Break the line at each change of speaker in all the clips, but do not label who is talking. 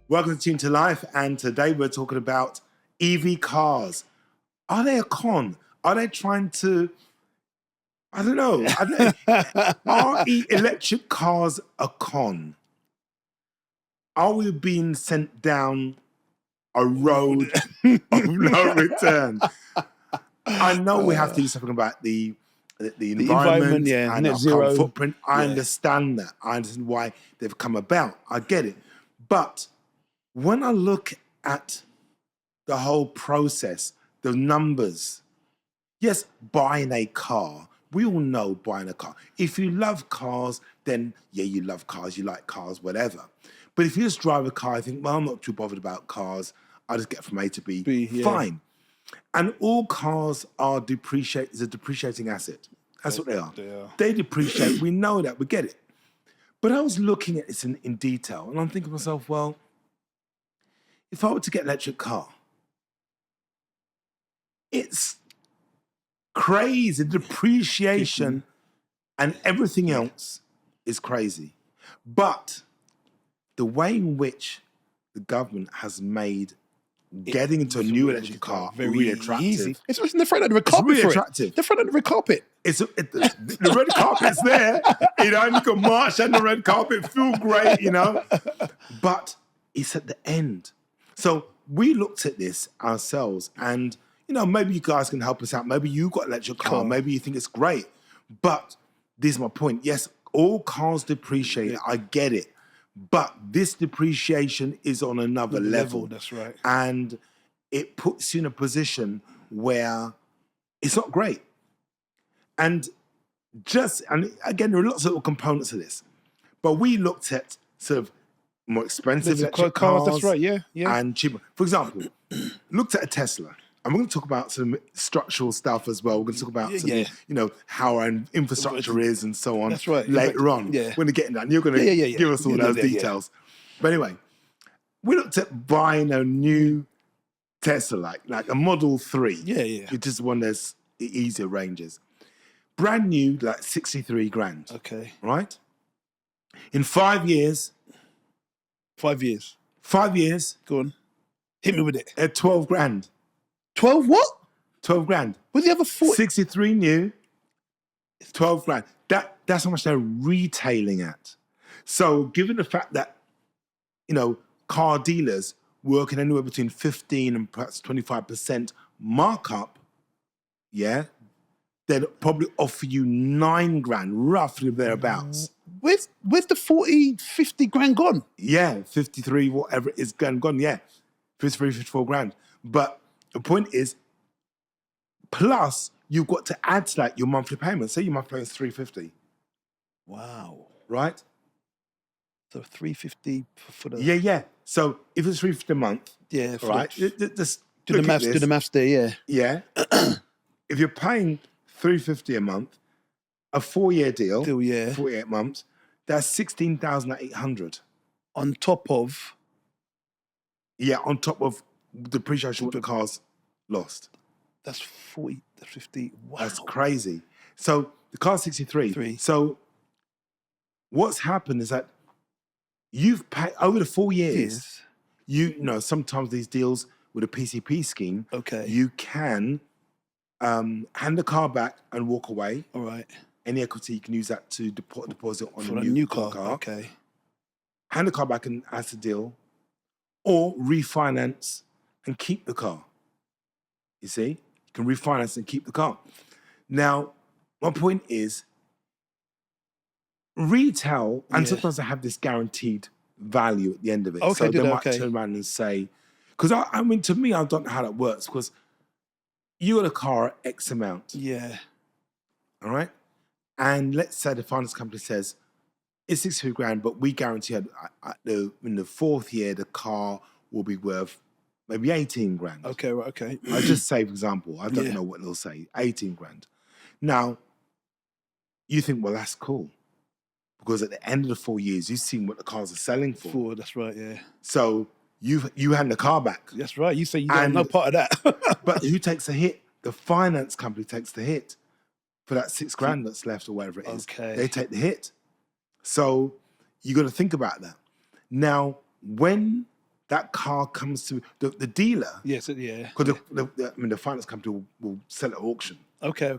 Welcome to Tune to Life, and today we're talking about EV cars. Are they a con? Are they trying to, I don't know, are electric cars a con? Are we being sent down a road of no return? I know we have to do something about the environment and
net
our
zero.
carbon footprint. I understand that. I understand why they've come about. I get it. But when I look at the whole process, the numbers, yes, buying a car, we all know buying a car. If you love cars, then yeah, you love cars, you like cars, whatever. But if you just drive a car, I think, well, I'm not too bothered about cars. I just get from A to B, fine. And all cars are a depreciating asset. That's what they are. They depreciate. We know that. We get it. But I was looking at this in detail, and I'm thinking to myself, well, if I were to get an electric car, it's crazy. The depreciation and everything else is crazy. But the way in which the government has made getting into a new electric car really attractive.
Easy. It's in the front of the red carpet.
It's really attractive.
The front of the red carpet.
The red carpet's there. You know, and you can march on the red carpet, feel great, you know. But it's at the end. So we looked at this ourselves, and you know, maybe you guys can help us out. Maybe you got an electric car. Maybe you think it's great. But this is my point. Yes, all cars depreciate. I get it. But this depreciation is on another level.
That's right.
And it puts you in a position where it's not great. And again, there are lots of little components of this. But we looked at sort of more expensive electric cars.
That's right, yeah.
And cheaper. For example, looked at a Tesla. And we're going to talk about some structural stuff as well. We're going to talk about you know, how our infrastructure is and so on.
That's right.
Later on.
Yeah.
We're going to get into that. And you're going to give us all those details. But anyway, we looked at buying a new Tesla, like a Model 3.
Yeah.
Which is one that's the easier ranges. Brand new, like 63 grand.
Okay.
Right? In 5 years.
5 years.
5 years.
Go on. Hit me with it.
At 12 grand.
12 what?
12 grand.
With the other 40?
63 new, 12 grand. That's how much they're retailing at. So given the fact that, you know, car dealers working anywhere between 15 and perhaps 25% markup, yeah, they'd probably offer you 9 grand, roughly thereabouts.
Where's the 40, 50 grand gone?
Yeah, 53, whatever it is, gone, yeah. 53, 54 grand. But the point is, plus you've got to add to that your monthly payment. Say your monthly payment is $350.
Wow.
Right?
So $350 for the...
Yeah. So if it's $350 a month, right? Just
do the maths there, yeah.
Yeah. If you're paying $350 a month, a 4-year deal, 48 months, that's $16,800.
On top of?
Yeah, on top of depreciation what the car's lost.
That's 40, 50, wow.
That's crazy. So the car's 63. So what's happened is that you've paid, over the 4 years, you know, sometimes these deals with a PCP scheme, you can hand the car back and walk away.
All right.
Any equity, you can use that to deposit on
a new car. Okay.
Hand the car back and as a deal, or refinance and keep the car. You see? You can refinance and keep the car. Now, my point is, retail, and sometimes they have this guaranteed value at the end of it. So they might turn around and say, because I mean, to me, I don't know how that works, because you got a car at X amount.
Yeah.
All right? And let's say the finance company says, it's 62 grand, but we guarantee in the 4th year, the car will be worth maybe 18 grand.
Okay, right, okay.
I just say, for example, I don't know what they'll say, 18 grand. Now, you think, well, that's cool. Because at the end of the 4 years, you've seen what the cars are selling for.
That's right, yeah.
So you hand the car back.
That's right. You say you got no part of that.
But who takes the hit? The finance company takes the hit for that 6 grand that's left or whatever it is.
Okay.
They take the hit. So you got to think about that. Now, when that car comes to the dealer,
Yes, yeah.
because the finance company will sell it at auction,
Okay.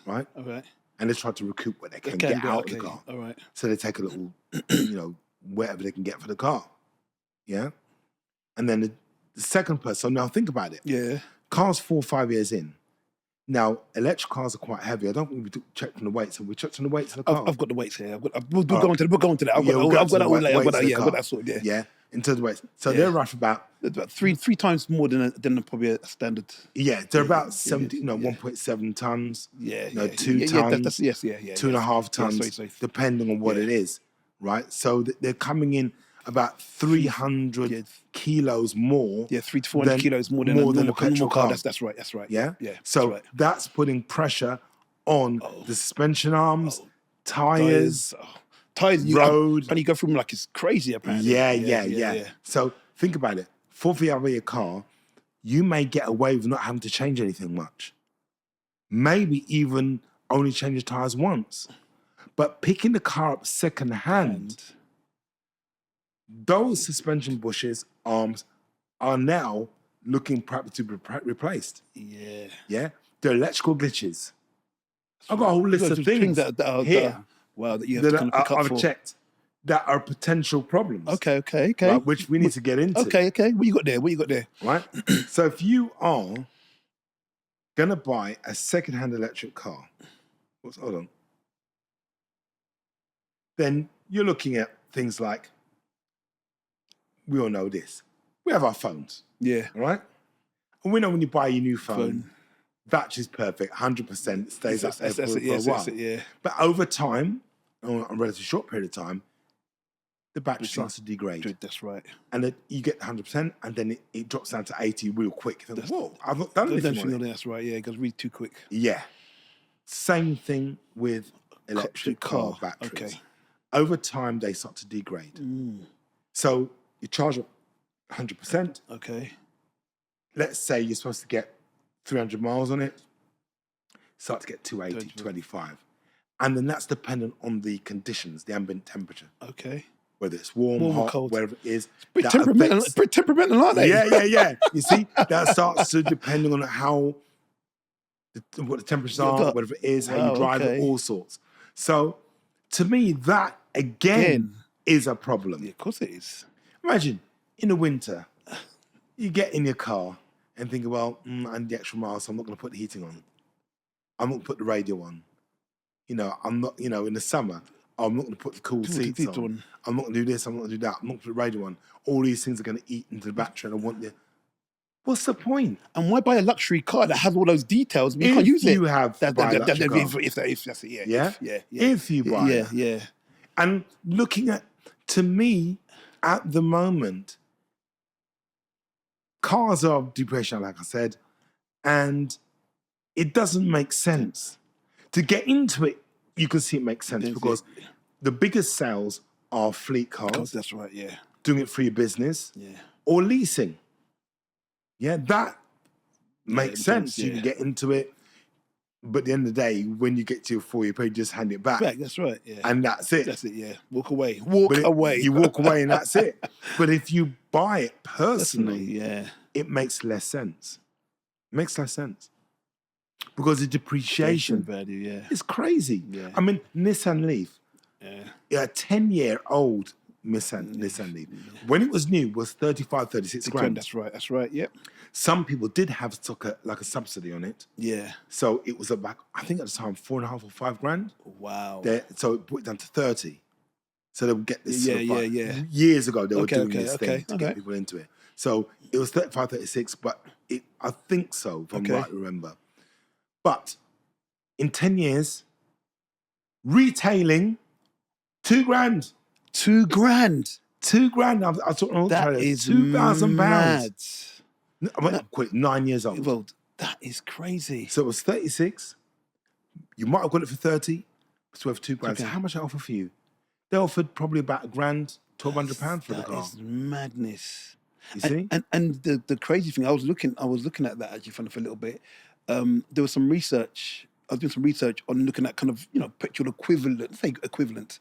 right?
All right.
And they try to recoup what they
They
can
can
get
do it,
out of
okay.
the car.
All right.
So they take a little, whatever they can get for the car. Yeah? And then the second person, so now think about it.
Yeah.
Cars 4 or 5 years in. Now, electric cars are quite heavy. I don't think we checked on the weights. Have we checked on the weights of the car?
I've got the weights here. We'll go into that. I've got
we'll get to
that
the
all later. I've
weights
got
of the
that. I've got
car.
that sort. Yeah.
Yeah, in terms of weights. So
Yeah.
they're rough about...
About three times more than probably a standard.
Yeah, they're about 1.7 tons.
Yeah.
2 tons.
That's, yes.
2.5 tons,
sorry.
depending on what it is, right? So they're coming in about 300 kilos more.
Yeah, 300 to 400 kilos more than a normal car. That's right.
Yeah?
Yeah.
So that's putting pressure on the suspension arms, tires, road.
And you go through them like it's crazy, apparently.
Yeah. So think about it. For a car, you may get away with not having to change anything much. Maybe even only change the tires once. But picking the car up second hand, those suspension bushes, arms, are now looking perhaps to be replaced. Yeah? They're electrical glitches. I've got a whole list of things
that you have to kind of pick up
I've
for.
checked that are potential problems.
Okay.
Right, which we need to get into.
Okay. What you got there?
Right? So if you are going to buy a second-hand electric car, hold on, then you're looking at things like, we all know this. We have our phones.
Yeah.
All right? And we know when you buy your new phone. Battery's perfect, 100%, stays up there for a while. But over time, on a relatively short period of time, the battery starts to degrade.
That's right.
And you get 100%, and then it drops down to 80 real quick. You think, whoa, I've not done anything on it.
That's right, yeah, it goes really too quick.
Yeah. Same thing with electric car batteries.
Okay.
Over time, they start to degrade. So you charge up 100%.
Okay.
Let's say you're supposed to get 300 miles on it. Start to get 280, 25. And then that's dependent on the conditions, the ambient temperature.
Okay.
Whether it's warm, hot,
cold.
wherever it is.
Pretty temperamental, aren't they?
Yeah. You see, that starts to depending on what the temperatures are, whatever it is, how you drive it, all sorts. So, to me, that again is a problem.
Yeah, of course it is. Imagine
in the winter, you get in your car and think, well, I need the extra miles, so I'm not going to put the heating on. I'm not going to put the radio on. I'm not, in the summer, I'm not going to put the cool seats on. I'm not going to do this, I'm not going to do that. I'm not going to put the radio on. All these things are going to eat into the battery and I want the... What's the point?
And why buy a luxury car that has all those details? You can't use it.
If you have to buy a luxury car.
If that's it,
yeah. If you buy it.
Yeah.
And looking at, to me, at the moment, cars are depreciating, like I said, and it doesn't make sense. To get into it, you can see it makes sense because the biggest sales are fleet cars.
That's right, yeah.
Doing it for your business.
Yeah.
Or leasing. Yeah, that makes sense. You can get into it. But at the end of the day, when you get to your 4-year period, you just hand it back.
That's right, yeah.
And that's it.
That's it, yeah. Walk away. Away.
You walk away and that's it. But if you buy it personally,
yeah,
it makes less sense. It makes less sense. Because the depreciation
value,
is crazy.
Yeah.
I mean, Nissan Leaf,
a
10-year-old Nissan Leaf, when it was new, was 36 grand.
That's right, yep.
Some people did have like a subsidy on it.
Yeah.
So it was about, I think at the time, 4.5 or 5 grand.
Wow.
So it put it down to 30. So they would get this years ago, they were doing this thing to get people into it. So it was 35, 36, but I think so, if I'm right to remember. But in 10 years, retailing, 2 grand.
2 grand.
2 grand. I was talking about
that is
£2,000. I went quick, 9 years old.
Well, that is crazy.
So it was 36. You might have got it for 30. It's worth 2 grand.
Okay.
So how much they offer for you? They offered probably about £1,000, £1,200 for the car.
That is madness.
You see?
And the crazy thing, I was looking at that actually for a little bit. There was some research. I was doing some research on looking at kind of petrol equivalent,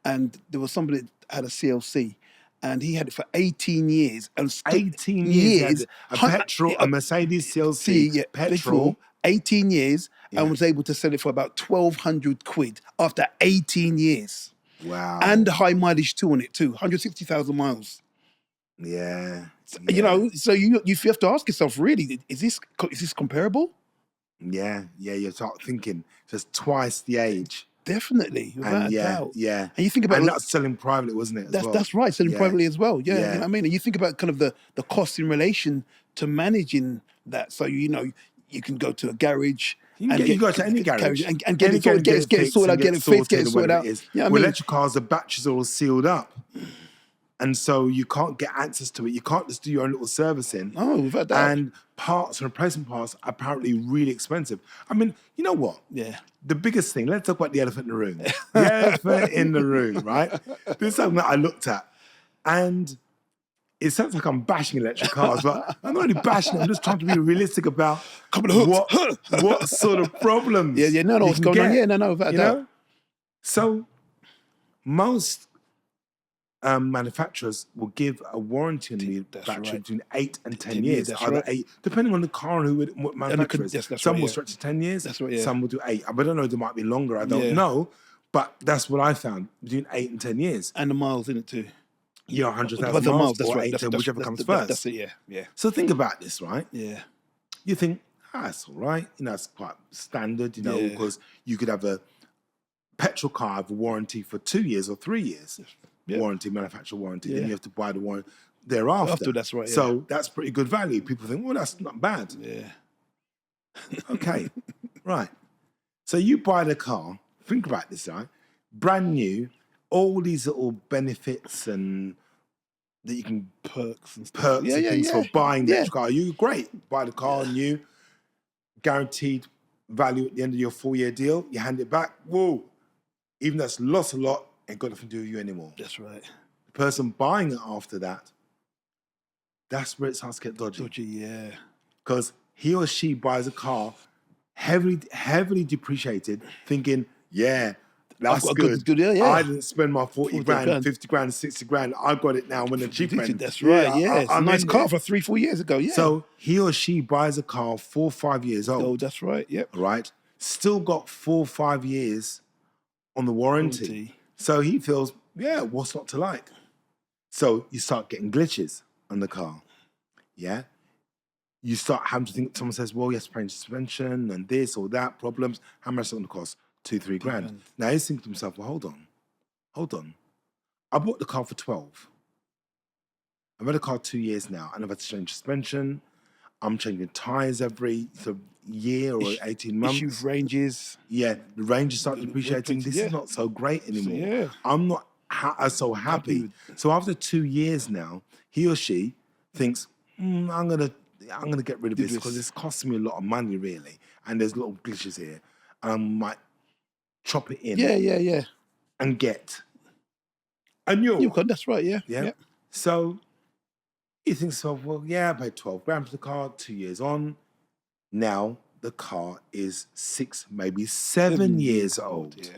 and there was somebody that had a CLC, and he had it for 18 years. And
18 years. He had a
hun-
petrol, a Mercedes CLC,
See, yeah,
petrol.
18 years,
Yeah.
and was able to sell it for about 1,200 quid after 18 years.
Wow.
And the high mileage too on it too, 160,000 miles.
Yeah.
You know, so you have to ask yourself, really, is this comparable?
Yeah. You start thinking just twice the age.
Definitely, without a doubt.
Yeah.
And you think about
and that's selling privately, wasn't it?
that's right, selling privately as well. Yeah, you know what I mean. And you think about kind of the cost in relation to managing that. So you know, you can go to a garage.
You can go to any garage
and get it sorted, get it sorted out, get it fixed, get it sorted out.
You know what I
Well,
mean? Electric cars, the batteries are all sealed up. And so you can't get access to it. You can't just do your own little servicing.
Oh, without doubt.
And parts and replacement parts are apparently really expensive. I mean, you know what?
Yeah.
The biggest thing, let's talk about the elephant in the room. The elephant in the room, right? This is something that I looked at. And it sounds like I'm bashing electric cars, but I'm not really bashing. I'm just trying to be realistic about what sort of problems.
Yeah, no, what's going on? Yeah, no, without doubt.
So most manufacturers will give a warranty on the battery between 8 and 10 years. Either 8, depending on the car and what manufacturer is. Some will stretch to 10 years.
That's right, yeah.
Some will do 8. I don't know. There might be longer. I don't know. But that's what I found, between 8 and 10 years.
And the miles in it too.
Yeah, 100,000 miles.
That's
or
right.
8, whichever comes first.
That's it. Yeah.
So think about this, right?
Yeah.
You think, that's all right. You know, it's quite standard. You know, because you could have a petrol car have a warranty for 2 years or 3 years. Yeah. Warranty, manufacturer warranty. Then you have to buy the warranty thereafter.
That's right. Yeah.
So that's pretty good value. People think, well, that's not bad.
Yeah.
Okay, right. So you buy the car. Think about this, right? Brand new, all these little benefits and that you can
perks and
things for buying the car. You great. Buy the car new, guaranteed value at the end of your 4-year deal. You hand it back. Whoa! Even that's lost a lot. Ain't got nothing to do with you anymore.
That's right.
The person buying it after that, that's where it starts to get dodgy.
Yeah.
Because he or she buys a car heavily depreciated, thinking, that's good.
Yeah.
I didn't spend my 40 grand, 50 grand, 60 grand. I got it now when the cheap end.
That's right, It's a nice car for 3-4 years ago,
So he or she buys a car 4 or 5 years old.
Oh, that's right, yep.
Right? Still got 4 or 5 years on the warranty. So he feels, what's not to like? So you start getting glitches on the car. Yeah? You start having to think, someone says, well, yes, change suspension and this or that, problems. How much is it going to cost? 2-3 grand. Now he's thinking to himself, well, hold on. I bought the car for 12. I've had the car 2 years now and I've had to change suspension. I'm changing tyres every year or 18 months.
Issues, ranges.
Yeah, the ranges start depreciating. This is not so great anymore. I'm not so happy. So after 2 years now, he or she thinks, I'm gonna get rid of this because it's costing me a lot of money, really. And there's little glitches here. And I might chop it in.
Yeah.
And get a new one.
That's right, yeah.
Yep. So you think, I paid 12 grand for the car, 2 years on. Now the car is 6, maybe 7 years old.
Yeah.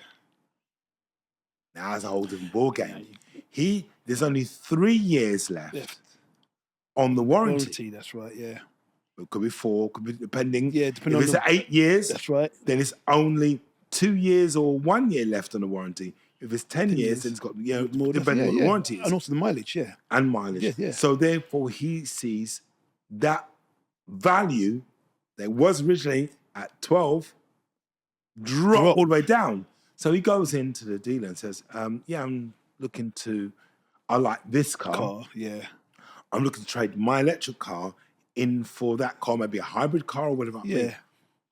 Now it's a whole different ball game. There's only 3 years left on the warranty.
That's right, yeah.
It could be 4, could be depending.
Yeah, depending
if it's 8 years,
that's right.
Then it's only 2 years or 1 year left on the warranty. If it's 10 years, then it's got more depending on what the warranty is.
And also the mileage,
And mileage.
Yeah.
So therefore he sees that value that was originally at 12 drop all the way down. So he goes into the dealer and says, I'm looking I like this car. I'm looking to trade my electric car in for that car, maybe a hybrid car or whatever.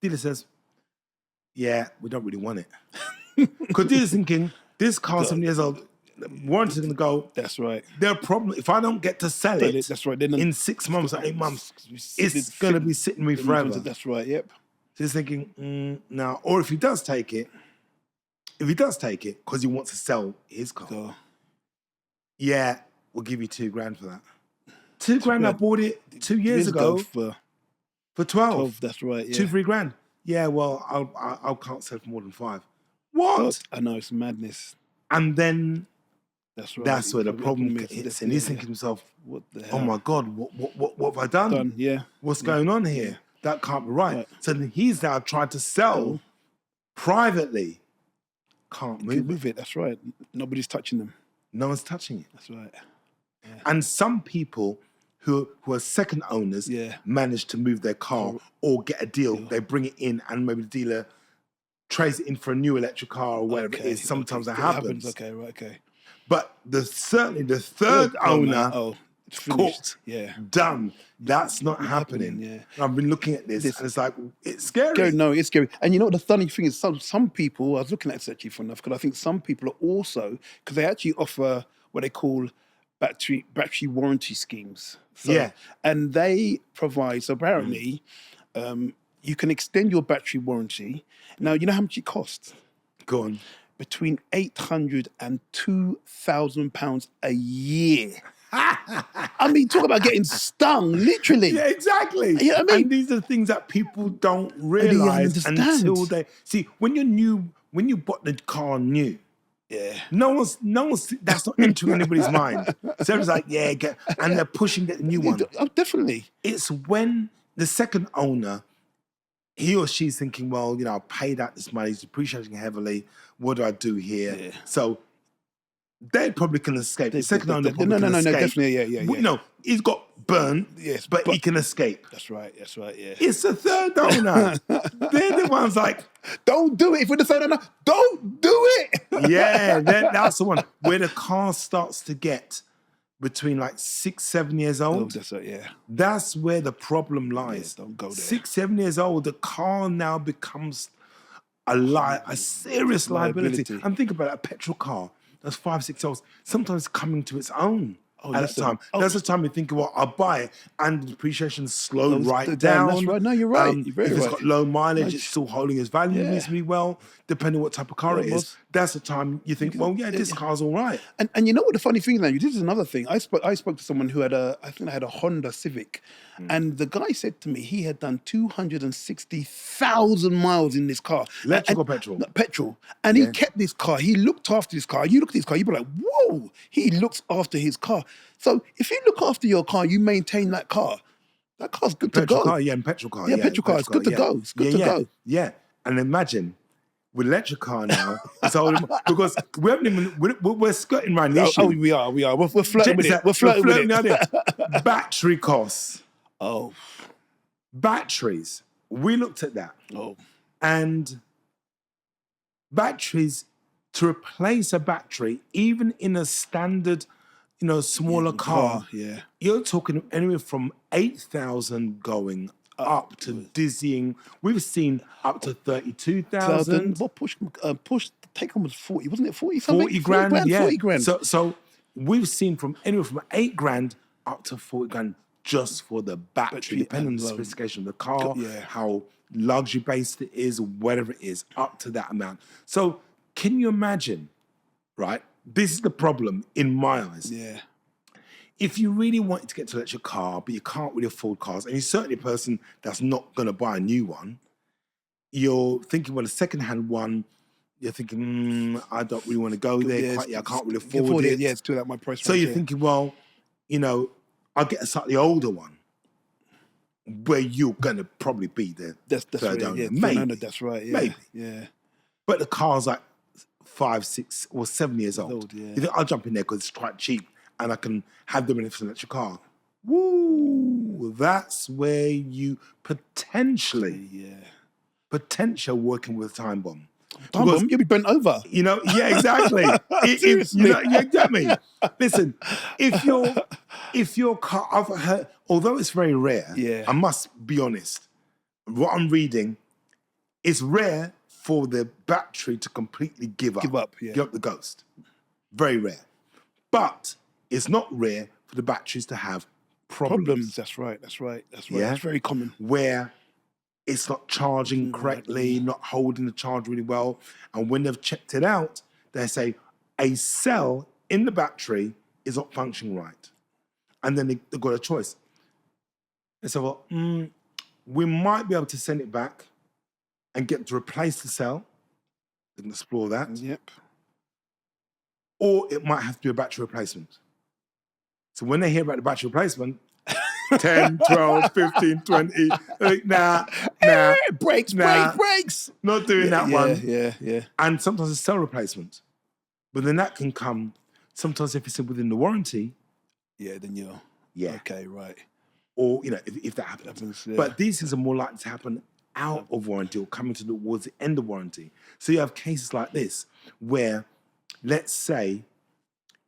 Dealer says, we don't really want it. Because dealer's thinking, this car's 7 years old, warranty's going to go.
That's right.
Their problem, if I don't get to sell it
that's right.
in 6 months or 8 months, it's going to be sitting with me forever.
That's right, yep.
So he's thinking, now, or if he does take it, because he wants to sell his car, we'll give you 2 grand for that. 2 grand, I bought it 2 years ago for 12.
That's right,
2-3 grand. Yeah, well, I can't sell for more than 5. What?
I know, it's madness.
And then
That's right.
That's where the problem
is,
hits, and he's
yeah.
thinking to himself,
What the
"Oh
hell?
my God, what have I done?
Done. Yeah.
What's going on here?
Yeah.
That can't be right."
Right.
So then he's now tried to sell privately. Can't
Can
move it.
move it. That's right. Nobody's touching them.
No one's touching it.
That's right.
And some people who are second owners
Yeah.
manage to move their car or get a deal. They bring it in, and maybe the dealer trades it in for a new electric car or whatever it is. Sometimes that happens.
Okay. Right. Okay.
But certainly the third owner
It's finished.
caught, done. That's not happening.
Yeah.
I've been looking at this, and it's like, it's scary.
Scary, no, it's scary. And you know what the funny thing is? Some people, I was looking at this actually for enough, because I think some people are also, because they actually offer what they call battery warranty schemes. So,
Yeah.
And they provide, so apparently, you can extend your battery warranty. Now, you know how much it costs?
Go on.
Between £800 and £2,000 a year. I mean, talk about getting stung, literally.
Yeah, exactly.
You know what I mean?
And these are things that people don't realize
understand.
until they see when you bought the car new.
Yeah.
No one's that's not entering anybody's mind. So everyone's like, yeah, and they're pushing get the new one.
Oh, definitely.
It's when the second owner, he or she's thinking, well, I paid out this money, it's depreciating heavily. What do I do here?
Yeah.
So they probably can escape. The second owner probably
no,
can escape.
definitely, yeah.
No, he's got burned,
Yes,
but he can escape.
That's right, yeah.
It's the third owner. They're the ones like,
Don't do it. If we're the third owner, don't do it.
yeah, that's the one where the car starts to get between like 6-7 years
Oh,
old.
that's right, yeah.
That's where the problem lies.
Yeah, don't go there.
6-7 years old, the car now becomes a serious liability. And think about it, a petrol car that's 5-6 years old, sometimes coming to its own. At that
listen.
time, that's the time you think, well, I'll buy it, and the depreciation slow right
down.
down.
That's right. No, you're right. You're very
if it's
right.
got low mileage, it's still holding its value
Yeah.
reasonably well, depending on what type of car it is.
Almost.
That's the time you think, well, yeah, this car's all right.
And you know what the funny thing is, Andrew, this is another thing. I spoke to someone who had I think I had a Honda Civic, and the guy said to me he had done 260,000 miles in this car.
Electric or petrol?
No, petrol. And he kept this car. He looked after this car. You look at this car, you'd be like, whoa, he looks after his car. So if you look after your car, you maintain that car. That car's good to
Petrol
go.
car, yeah, and petrol car.
Yeah, petrol car, it's good to go. It's good to go.
Yeah, and imagine with electric car now, it's all, because we haven't even, we're skirting around the issue.
Oh, we are. We're flirting with it. We're flirting with it.
Battery costs.
Oh.
Batteries. We looked at that.
Oh.
And batteries, to replace a battery, even in a standard, smaller car, you're talking anywhere from 8,000 going up to dizzying. We've seen up to 32,000.
What push take home was 40, wasn't it? 40
something? 40 grand, yeah.
40 grand.
So we've seen from anywhere from 8 grand up to 40 grand just for the battery, depending on the sophistication of the car, how luxury based it is, whatever it is, up to that amount. So can you imagine, right? This is the problem in my eyes.
Yeah.
If you really wanted to get to an electric car, but you can't really afford cars, and you're certainly a person that's not going to buy a new one, you're thinking, well, a second-hand one, you're thinking, I don't really want to go there. I can't really afford it.
Yeah, it's too that my price.
So you're thinking, well, I'll get a slightly older one, where you're going to probably be the third owner.
Yeah,
maybe.
That's right. Yeah.
Maybe.
Yeah.
But the car's like 5, 6, or 7 years old. You think, I'll jump in there because it's quite cheap and I can have the benefits of an electric car. Woo! That's where you potentially working with a time bomb.
Time bomb? You'll be bent over.
Yeah, exactly.
Seriously.
You get me? Listen, if your car, I've heard, although it's very rare, I must be honest, what I'm reading, it's rare for the battery to completely give up the ghost. Very rare. But it's not rare for the batteries to have problems.
That's right.
Yeah?
It's very common.
Where it's not charging correctly, not holding the charge really well. And when they've checked it out, they say a cell in the battery is not functioning right. And then they've got a choice. They say, well, we might be able to send it back and get to replace the cell. They can explore that.
Yep.
or it might have to be a battery replacement. So when they hear about the battery replacement, 10, 12, 15, 20, like, nah,
Brakes,
nah,
brakes.
not doing that one.
Yeah.
And sometimes it's cell replacement. But then that can come, sometimes if it's within the warranty,
Yeah, then you're...
yeah.
Okay, right.
Or, if that happens.
Yeah.
But these things are more likely to happen out of warranty or coming towards the end of warranty. So you have cases like this where, let's say,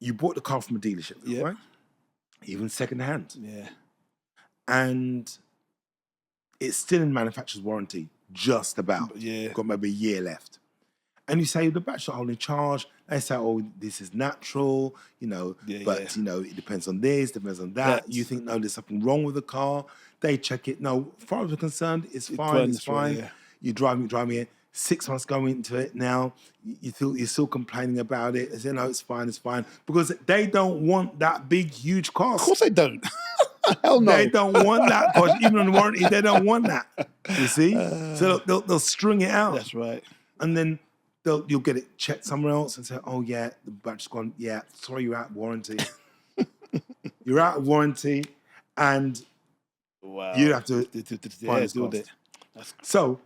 you bought the car from a dealership, right? Even secondhand.
Yeah.
And it's still in manufacturer's warranty, just about.
Yeah.
Got maybe a year left. And you say, the battery's not holding charge. They say, oh, this is natural, but, it depends on this, depends on that. You think, no, there's something wrong with the car. They check it. No, as far as we're concerned, it's fine, it's fine.
Right,
You're driving it. 6 months going into it now, you feel you're still complaining about it. They say, no, it's fine. Because they don't want that big, huge cost.
Of course they don't. Hell no.
They don't want that cost. Even on the warranty, they don't want that. You see? So they'll string it out.
That's right.
And then you'll get it checked somewhere else and say, oh, yeah, the battery's gone. Yeah, sorry, you're out of warranty. You're out of warranty, and you have to find this cost. So,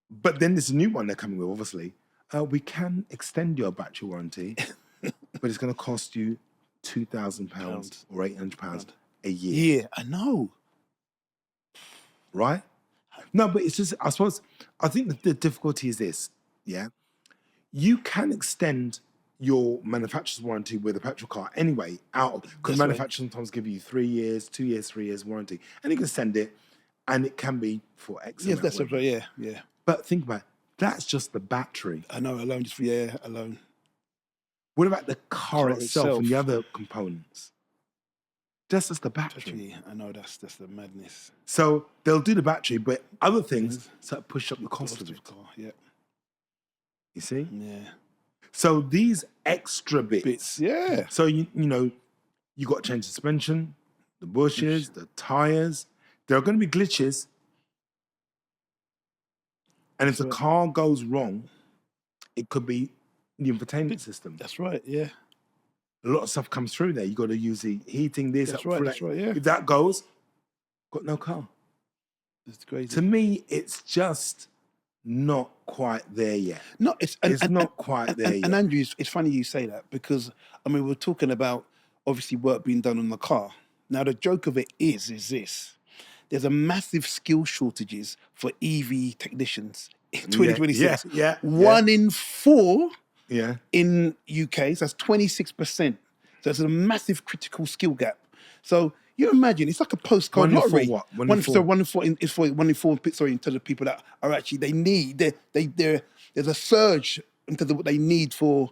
but then there's a new one they're coming with, obviously. We can extend your battery warranty, but it's going to cost you £2,000 or £800 a year.
Yeah, I know.
Right? No, but it's just, I think the difficulty is this, yeah? You can extend your manufacturer's warranty with a petrol car anyway, because manufacturers sometimes give you 3 years, 2 years, 3 years warranty, and you can send it, and it can be for X amount.
Yes, that's right, yeah.
But think about it, that's just the battery.
I know, alone.
What about the car itself and the other components? That's just the battery.
I know, that's the madness.
So they'll do the battery, but other things sort of push up the cost of it.
Yeah.
You see?
Yeah.
So these extra bits.
Yeah.
So you got to change the suspension, the bushes, the tires. There are going to be glitches. And if the car goes wrong, it could be the infotainment system.
That's right, yeah.
A lot of stuff comes through there. You got to use the heating, this.
That's right, yeah.
If that goes, got no car.
It's crazy.
To me, it's just not quite there yet.
No, it's
not quite there yet.
And Andrew, it's funny you say that because, we're talking about obviously work being done on the car. Now, the joke of it is this. There's a massive skill shortages for EV technicians in 2026.
Yeah.
1 in 4 in UK, so that's 26%. So there's a massive critical skill gap. So you imagine, it's like a postcode lottery.
1 in 4.
1 in 4 is for 1 in 4, sorry, in terms of people that are actually, there's a surge in terms of what they need for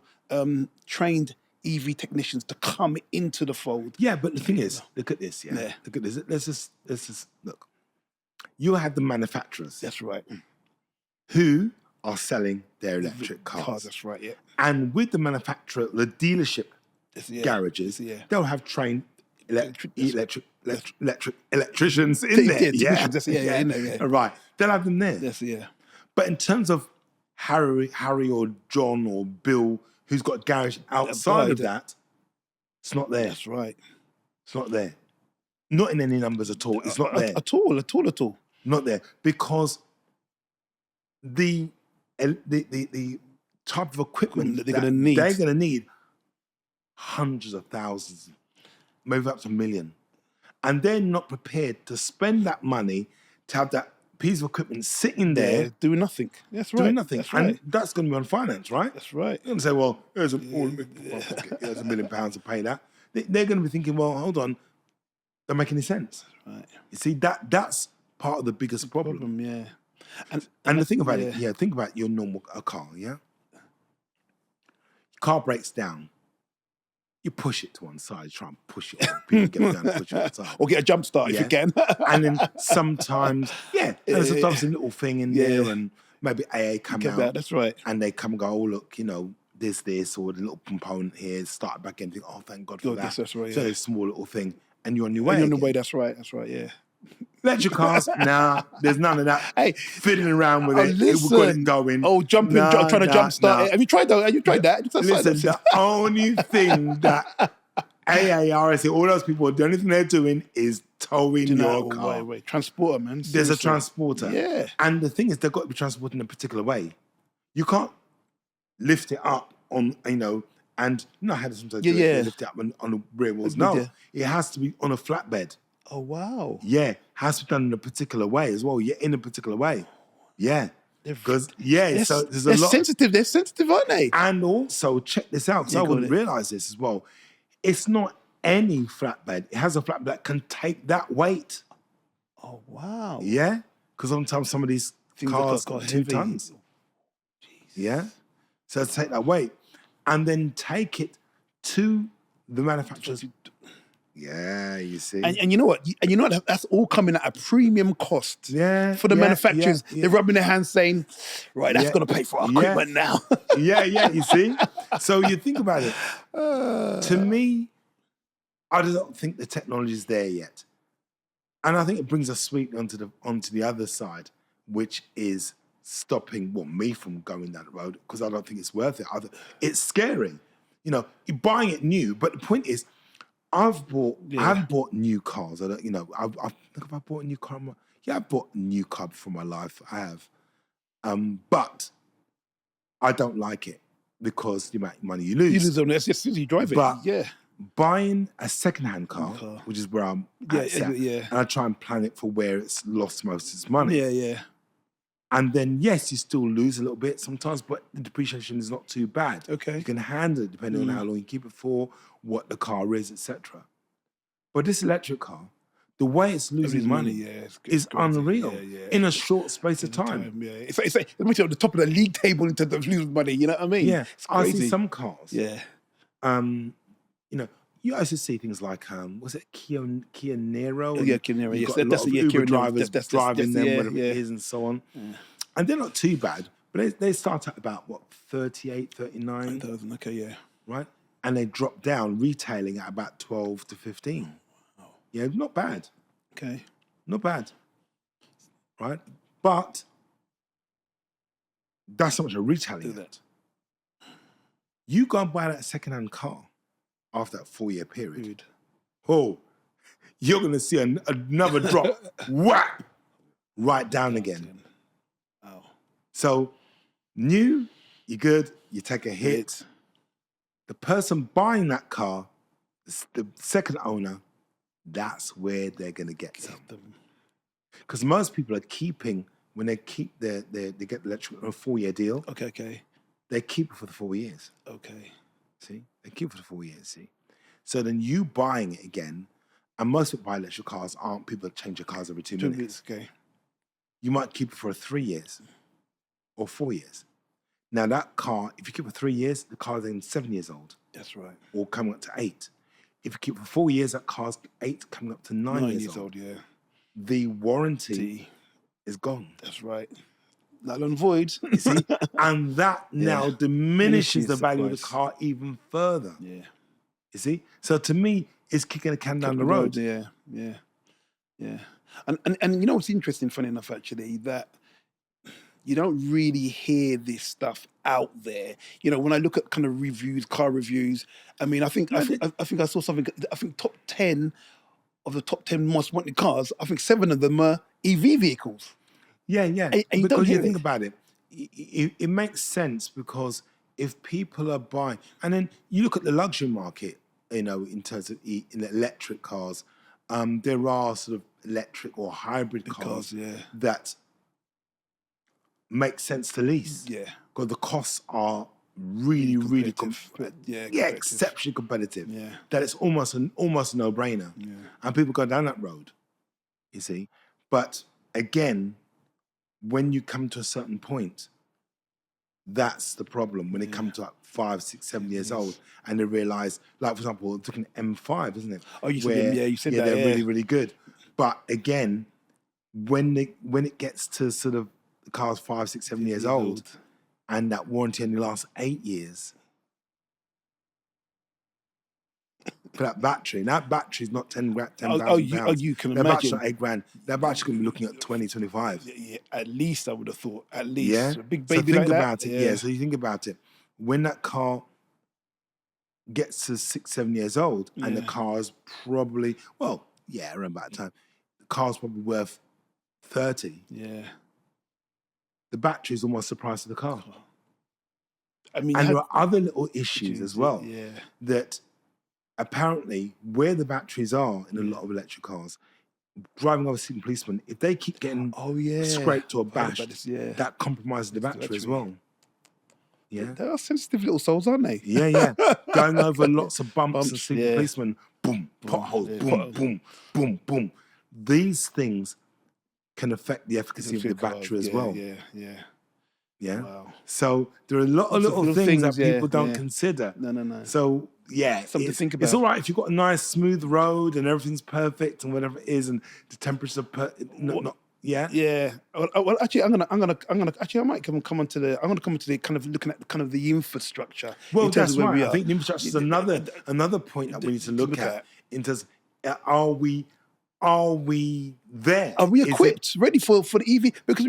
trained EV technicians to come into the fold.
Yeah, but the thing is, look at this, yeah. Look at this. Let's just look. You had the manufacturers.
That's right.
Who are selling their electric cars.
That's right, yeah.
And with the manufacturer, the dealership garages, they'll have trained electricians in there.
In there.
Right. They'll have them there.
Yes, yeah.
But in terms of Harry or John or Bill, who's got a garage outside of that, it's not there.
That's right.
It's not there. Not in any numbers at all. It's not there.
At all.
Not there. Because the type of equipment
that they're going
to need hundreds of thousands, maybe up to 1 million. And they're not prepared to spend that money to have that piece of equipment sitting there
doing nothing. That's right.
Doing nothing.
That's right.
And that's going to be on finance, right?
That's right.
You're going to say, well, there's £1 million to pay that. They're going to be thinking, well, hold on, don't make any sense.
Right.
You see, that's part of the biggest problem.
Yeah.
And the thing about it, think about your normal car, yeah? Your car breaks down. You push it to one side, try and push it on. People get down and push it to one side.
Or get a jump start if you can.
And then sometimes, there's sometimes a little thing in there and maybe AA come out.
That's right.
And they come and go, oh, look, there's this or the little component here, start back and think, oh, thank God for that.
That's right,
So it's a small little thing. And you're on your way.
You're on the way, that's right, yeah.
Electric cars, nah, there's none of that
Hey,
fiddling around with it. We got it
listen.
going.
Oh,
Nah,
trying to
nah,
jump start
nah.
it. Have you tried that? Have you tried that?
Listen, the only thing that AARC, all those people, the only thing they're doing is towing your car.
Wait. Transporter, man.
There's a
Seriously.
transporter.
Yeah.
And the thing is, they've got to be transported in a particular way. You can't lift it up on, and how does sometimes do it?
Yeah.
They lift it up on the rear wheels.
With
No,
the-
it has to be on a flatbed.
Oh, wow.
Yeah, has to be done in a particular way as well. Yeah, in a particular way. Yeah. Because, so there's a
They're
lot.
sensitive. They're sensitive, aren't they?
And also, check this out, because
Yeah,
I
go
wouldn't
on.
realize this as well. It's not any flatbed. It has a flatbed that can take that weight.
Oh, wow.
Yeah? Because sometimes some of these
Things
cars
got
got 2
heavy.
tons. Yeah? So to take that weight and then take it to the manufacturers. Yeah, you see.
And you know what? That's all coming at a premium cost.
Yeah,
For the
yeah,
manufacturers,
yeah, yeah.
they're rubbing their hands saying, right, that's
Yeah,
going to pay for our
yeah.
equipment now.
yeah, you see. So you think about it. To me, I don't think the technology is there yet, and I think it brings us sweetly onto the other side, which is stopping me from going down the road, because I don't think it's worth it. It's scary, you're buying it new. But the point is, I haven't bought new cars. I don't, I think if I bought a new car, I've bought a new car before my life. I have, but I don't like it because the amount of money you lose.
You lose on this, yes, you drive it.
But
Yeah.
buying a second-hand car, which is where I'm at,
yeah.
and I try and plan it for where it's lost most of its money.
Yeah.
And then, yes, you still lose a little bit sometimes, but the depreciation is not too bad.
Okay.
You can handle it depending on how long you keep it for, what the car is, etc. But this electric car, the way it's losing money is unreal in a short space of time.
Yeah. It's like at the top of the league table in terms of losing money. You know what I mean?
Yeah,
It's
I
crazy.
see some cars.
Yeah.
You also see things like, was it Kia Niro?
Oh, yeah, Kia Niro,
You've
yes.
got a lot
That's
of
the
Uber
Kia Niro.
drivers
That's
driving them,
yeah,
whatever
yeah.
it is, and so on. And they're not too bad, but they start at about, 38, 39,
1,000. Okay, yeah.
right? And they drop down, retailing at about 12 to 15. Yeah, not bad.
Okay.
Not bad, right? But that's how much a retailing at. You go and buy that second-hand car after that 4-year period. Oh, you're going to see another drop. Whap! Right down again.
Oh.
So, new, you're good, you take a hit. The person buying that car, the second owner, that's where they're going to get some. Because most people are keeping, when they keep they get the electric on a 4-year deal,
Okay.
they keep it for the 4 years.
Okay.
See? They keep it for the 4 years, see? So then you buying it again, and most people buy electric cars aren't people that change their cars every 2 minutes.
Okay.
You might keep it for 3 years or 4 years. Now that car, if you keep it for 3 years, the car's then 7 years old.
That's right.
Or coming up to 8. If you keep it for 4 years, that car's 8 coming up to 9 years old.
Yeah.
The warranty is gone.
That's right. Null and void.
You see? And that now diminishes the value of the
price.
car even further.
Yeah.
You see? So to me, it's kicking a can down the road.
Yeah. And you know what's interesting, funny enough, actually, that you don't really hear this stuff out there. When I look at kind of reviews, car reviews, I mean, I think I saw something. I think top 10 of the top 10 most wanted cars, I think 7 of them are EV vehicles.
Yeah.
And you
because
don't hear
you think
it.
about it, it makes sense, because if people are buying, and then you look at the luxury market, in terms of in electric cars, there are sort of electric or hybrid cars that make sense to lease.
Yeah.
Because the costs are really
competitive.
exceptionally competitive.
Yeah.
That it's almost a no-brainer.
Yeah.
And people go down that road, you see. But again, when you come to a certain point, that's the problem. When it comes to 5, 6, 7 years old, and they realize, like, for example, it's looking at M5, isn't it?
Oh, you said you said that.
They're really, really good. But again, when it gets to sort of the car's 5, 6, 7 years old, and that warranty only lasts 8 years, for that battery. And that battery's not 10,000 pounds.
You can
That battery's
imagine.
not 8 grand. That battery's going to be looking at 20, 25.
Yeah, at least I would have thought. At
Yeah.
least a big
So
baby
think
like
about
that.
it. Yeah. So you think about it. When that car gets to 6, 7 years old, and the
Yeah.
car's probably, well, yeah, around that time, the car's probably worth 30.
Yeah.
The battery's almost the price of the car.
I mean,
And there are other little issues as well
Yeah.
that apparently where the batteries are in a lot of electric cars, driving over sitting policemen, if they keep getting
Oh yeah.
scraped or
I heard about
bashed,
this, yeah.
that compromises the battery as well. Yeah.
They are sensitive little souls, aren't they?
Yeah, yeah. Going over lots of bumps and seeing
yeah.
policemen, boom, potholes,
yeah,
boom,
potholes.
boom, boom, boom. These things can affect the efficacy of the battery as well.
Yeah, yeah.
Yeah.
Wow.
So there are a lot of
Lots of
little
little
things that
things, yeah,
people don't
yeah.
consider.
No.
So yeah,
Something to
it's,
think
It's
about.
all right if you've got a nice smooth road and everything's perfect and whatever it is, and the temperatures are yeah.
Yeah. Well, actually, I'm gonna. Actually, I might come on to the. I'm gonna come to the kind of looking at kind of the infrastructure.
Well,
in terms
that's
of where
right.
we
I
are.
think the infrastructure is another point that we need to look at. In terms, are we there?
Are we
Is it-
equipped, ready for the EV? Because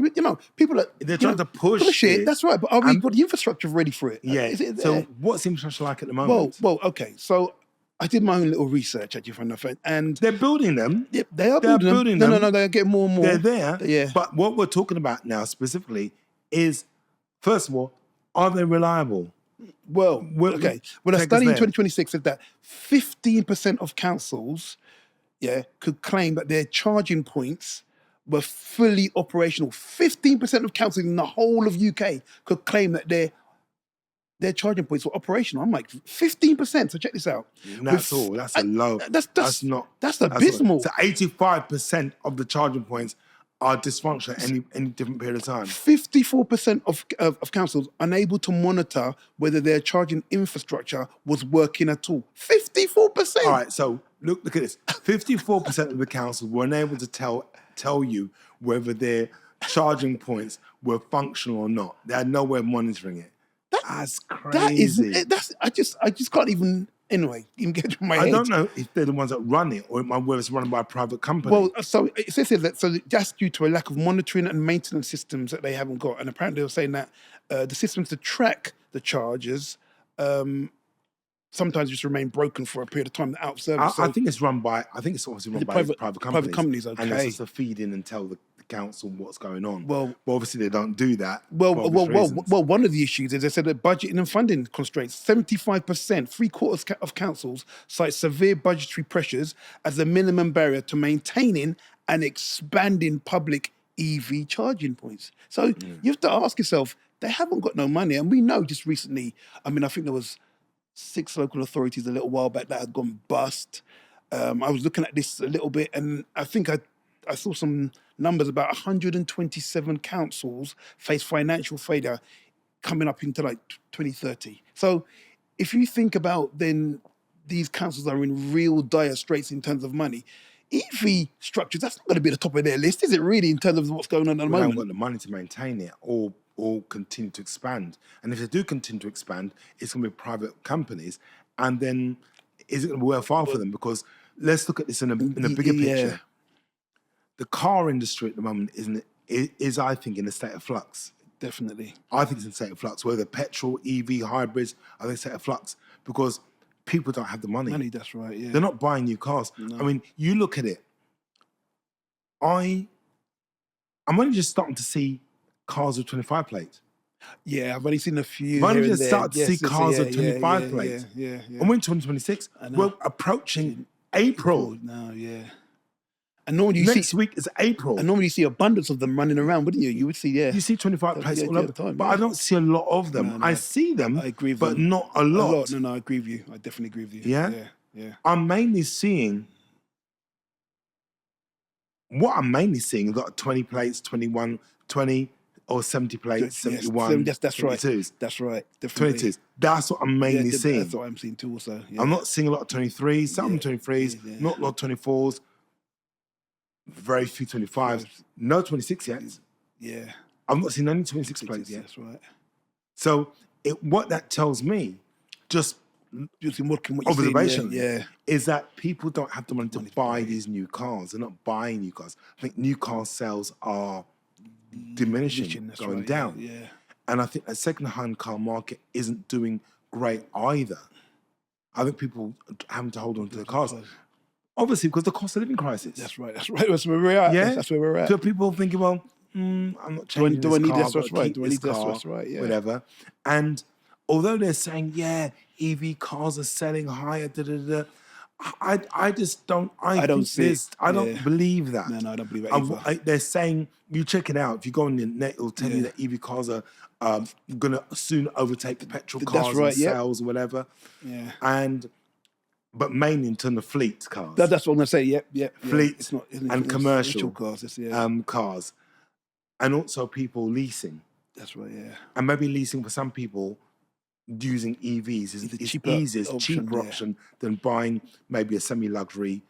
people are
They're trying to push
it.
it.
That's right. But are we?
And-
But the infrastructure ready for it?
Yeah.
Is it
So
there?
what's the infrastructure like at the moment?
Well, okay. So I did my own little research actually, friend, and
They're building them.
yeah, they are
They're
building
building
them.
them.
They're getting more and more.
They're there.
Yeah.
But what we're talking about now specifically is, first of all, are they reliable?
Well,
Well,
okay. Well, a
take us
study in
there.
2026 said that 15% of councils, could claim that their charging points were fully operational. 15% of councils in the whole of UK could claim that their charging points were operational. I'm like 15%. So check this out.
And that's all. That's a low.
That's
not.
That's
that's
abysmal.
So 85% of the charging points are dysfunctional at any different period of time.
54% of councils unable to monitor whether their charging infrastructure was working at all. 54%.
All right, so look at this. 54% of the councils were unable to tell you whether their charging points were functional or not. They had no way of monitoring it. That's crazy.
I just can't even get through my head.
I don't know if they're the ones that run it or whether it's run by a private company.
Well, so it says here that that's due to a lack of monitoring and maintenance systems that they haven't got, and apparently they were saying that the systems to track the charges sometimes just remain broken for a period of time, out of service.
I think it's obviously run by private companies.
Private companies,
And
okay.
they're supposed to feed in and tell the council what's going on.
Well,
but obviously they don't do that. for obvious reasons.
Well, one of the issues is they said that budgeting and funding constraints. 75%, 3/4 of councils cite severe budgetary pressures as the minimum barrier to maintaining and expanding public EV charging points. So you have to ask yourself, they haven't got no money. And we know just recently, I think there was 6 local authorities a little while back that had gone bust. I was looking at this a little bit, and I think I saw some numbers about 127 councils face financial failure coming up into like 2030. So if you think about then these councils are in real dire straits in terms of money, EV structures, that's not going to be at the top of their list, is it really, in terms of what's going on at the
They haven't
moment?
got the money to maintain it or continue to expand. And if they do continue to expand, it's going to be private companies. And then is it going to be worthwhile for them? Because let's look at this in a bigger picture. The car industry at the moment is I think in a state of flux.
Definitely.
I think it's in a state of flux. Whether petrol, EV, hybrids, I think it's a state of flux because people don't have the money.
Money, that's right, yeah.
They're not buying new cars. I mean, you look at it. I'm only just starting to see cars with 25 plates.
Yeah, I've only seen a few.
I've only
here and
just
there.
started to
Yes,
see
yes,
cars
yeah,
with 25 plates.
Yeah.
And we're in 2026. We're approaching April.
No, yeah. And normally you
Next
see,
week is April.
and normally you see abundance of them running around, wouldn't you? You would see, yeah.
You see 25 plates all over
the time,
but
yeah.
I don't see a lot of them.
No,
I see them,
I agree with
but
them.
not a lot.
No, I agree with you. I definitely agree with you.
Yeah?
Yeah.
I'm mainly seeing is got 20 plates, 21, 20 or 70 plates,
Yes,
71,
that's right.
22s.
That's right. Definitely.
22s. That's what I'm mainly seeing.
That's what I'm seeing too also. Yeah.
I'm not seeing a lot of 23s, some 23s,
yeah.
not a lot of 24s, very few 25s, no 26 yet.
Yeah.
I've not seen any 26 plates
Yes,
yet.
that's right.
So what that tells me, just
just in what you're saying,
observation
yeah.
is that people don't have the money to
Money to
buy
buy.
these new cars. They're not buying new cars. I think new car sales are diminishing,
That's
going
right,
down.
yeah.
And I think the second-hand car market isn't doing great either. I think people are having to hold on to their cars. Obviously, because the cost of living crisis.
That's right. That's where we're at.
Yeah?
That's where we're at.
So people are thinking, well, I'm not changing
do I
this
need
car.
this?
I've got
That's
to
right.
keep
Do I
this
need this?
car,
That's right, yeah.
whatever. And although they're saying, yeah, EV cars are selling higher, I just don't. I
don't
think
see it,
this. I don't
yeah.
believe that.
No, I don't believe that either.
They're saying, you check it out. If you go on the net, it'll tell you
Yeah.
that EV cars are going to soon overtake the petrol
That's
cars
right,
in
yep.
sales or whatever.
Yeah.
But mainly in terms of fleet cars,
That's what I'm gonna say. Yep.
fleet
It's not
and commercial
cars. It's,
cars, and also people leasing.
that's right. Yeah.
And maybe leasing for some people using EVs is
It's a
easier, cheaper
yeah.
option than buying maybe a semi-luxury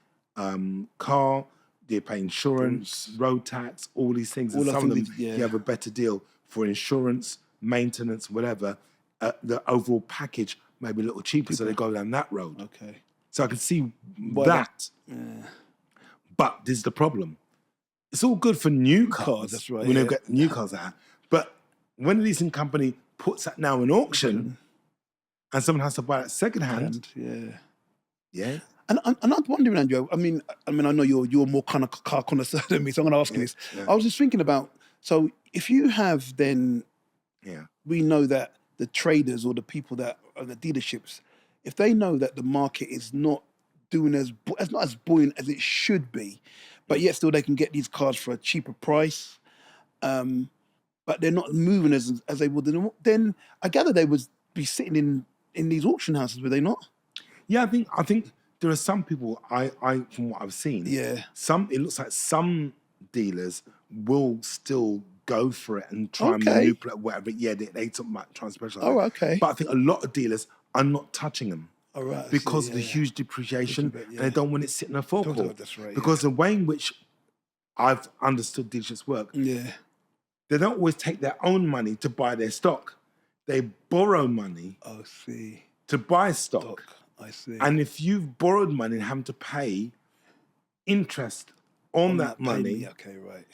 car. They pay insurance, road tax, all these things. And
All the
some of them,
things, yeah.
you have a better deal for insurance, maintenance, whatever. The overall package may be a little cheaper, so they go down that road.
Okay.
So I can see
Well,
that. But this is the problem. It's all good for new cars.
That's right,
When they
yeah.
get new cars out. But when a leasing company puts that now in auction and someone has to buy it secondhand, yeah.
And I'm wondering, Andrew. I mean, I know you're more kind of car connoisseur than me, so I'm going to ask you this.
Yeah.
I was just thinking about, so if you have then,
Yeah.
we know that the traders or the people that are the dealerships, if they know that the market is not doing not as buoyant as it should be, but yet still they can get these cars for a cheaper price, but they're not moving as they would, then I gather they would be sitting in these auction houses, would they not?
Yeah, I think there are some people I from what I've seen.
Yeah.
It looks like some dealers will still go for it and try and
Okay.
manipulate whatever. Yeah, they talk about trying to specialize.
Oh, okay.
But I think a lot of dealers are not touching them.
All right. I see,
Because of the
yeah.
huge depreciation,
Little bit, yeah.
and they don't want it sitting in a forecourt.
That's right,
Because the way in which I've understood dealerships work,
Yeah.
they don't always take their own money to buy their stock. They borrow money
Oh, see.
to buy stock.
Doc, I see.
And if you've borrowed money and having to pay interest on that money
Okay, right.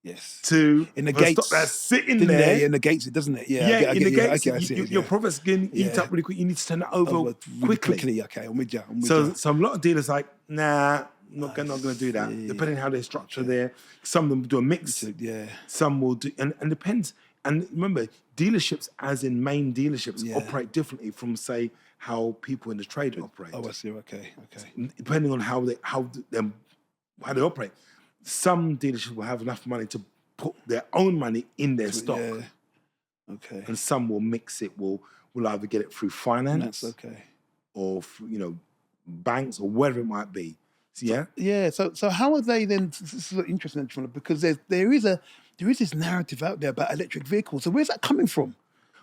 Yes.
to
In the
for
gates.
stock that's sitting
Didn't
there.
it? In the gates, doesn't it? Yeah.
Yeah, in the gates,
Okay, I see it,
your
yeah.
profits getting eat
Yeah.
up really quick. You need to turn it over
Really
quickly.
Okay, I'm with you.
So a lot of dealers like, nah, not going to do that.
see.
Depending on how they structure there, some of them do a mix.
Yeah.
Some will do, and depends. And remember, dealerships, as in main dealerships,
Yeah.
operate differently from say how people in the trade operate.
Oh, I see. Okay.
Depending on how they operate. Some dealerships will have enough money to put their own money in their stock,
Yeah. Okay.
and some will mix it. Will either get it through finance
That's okay.
or banks or whatever it might be. So, yeah.
Yeah. So how are they then? This is interesting, because there is this narrative out there about electric vehicles. So where's that coming from?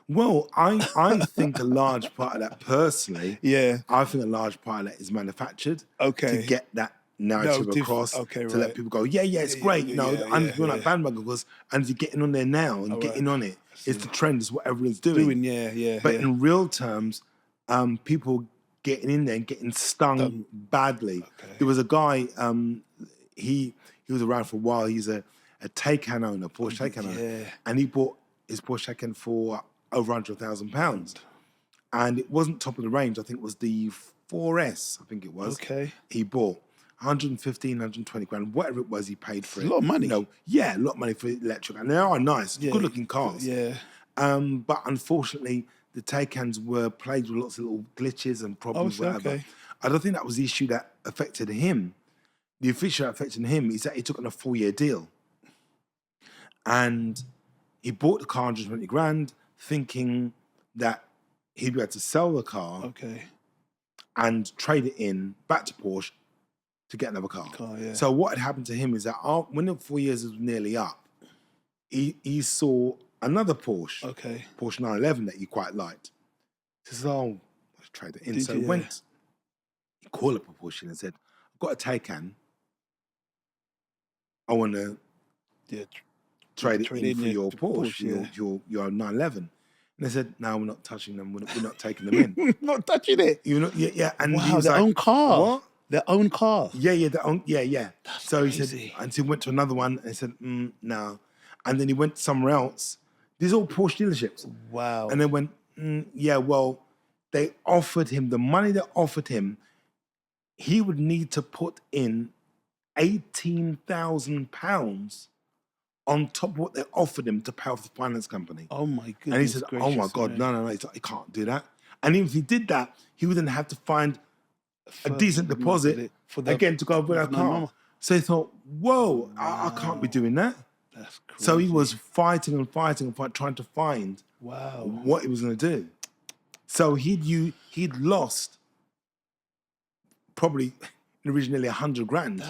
Well, I think a large part of that personally.
Yeah.
I think a large part of that is manufactured
Okay.
to get that narrative across,
okay,
to let
right.
people go, yeah, it's great.
yeah,
We're like bandwagon because and you're getting on there now and getting on it. It's the trend. It's what everyone's doing.
Yeah.
But in real terms, people getting in there and getting stung badly.
Okay.
There was a guy. He was around for a while. He's a Taycan owner, Porsche Taycan owner,
yeah.
and he bought his Porsche Taycan for over £100,000, and it wasn't top of the range. I think it was the 4S. I think it was.
Okay.
He bought 115, 120 grand, whatever it was. He paid for it.
A lot of money.
a lot of money for electric, and they are nice, good-looking cars.
Yeah.
But unfortunately, the Taycans were plagued with lots of little glitches and problems, whatever.
Okay.
I don't think that was the issue that affected him. The issue that affected him is that he took on a 4-year deal. And he bought the car 120 grand, thinking that he'd be able to sell the car
Okay.
and trade it in back to Porsche to get another car.
Yeah.
So what had happened to him is that when the 4 years was nearly up, he saw another Porsche,
Okay.
Porsche 911 that he quite liked. He says, oh, let's trade it in. So he went, he called up a Porsche and said, I've got a Taycan. I want to trade it in for your Porsche, your 911. And they said, no, we're not touching them. We're not taking them in.
Not touching it.
You know, yeah. And he
Wow,
was
their
like,
own car.
what?
Their own car.
Yeah, yeah. So he said,
crazy.
and so he went to another one and he said, no. And then he went somewhere else. These are all Porsche dealerships.
Wow.
And they went, yeah, well, they offered him the money they offered him. He would need to put in £18,000 on top of what they offered him to pay off the finance company.
Oh my goodness.
And he said, oh my
gracious,
God,
man.
no. He's like, he can't do that. And even if he did that, he would then have to find a
Further
decent deposit
for the-
again to go with that
no,
car.
no.
So he thought, whoa, I can't be doing that.
That's crazy.
So he was fighting, trying to find
Wow.
what he was going to do. So he'd lost probably originally 100 grand.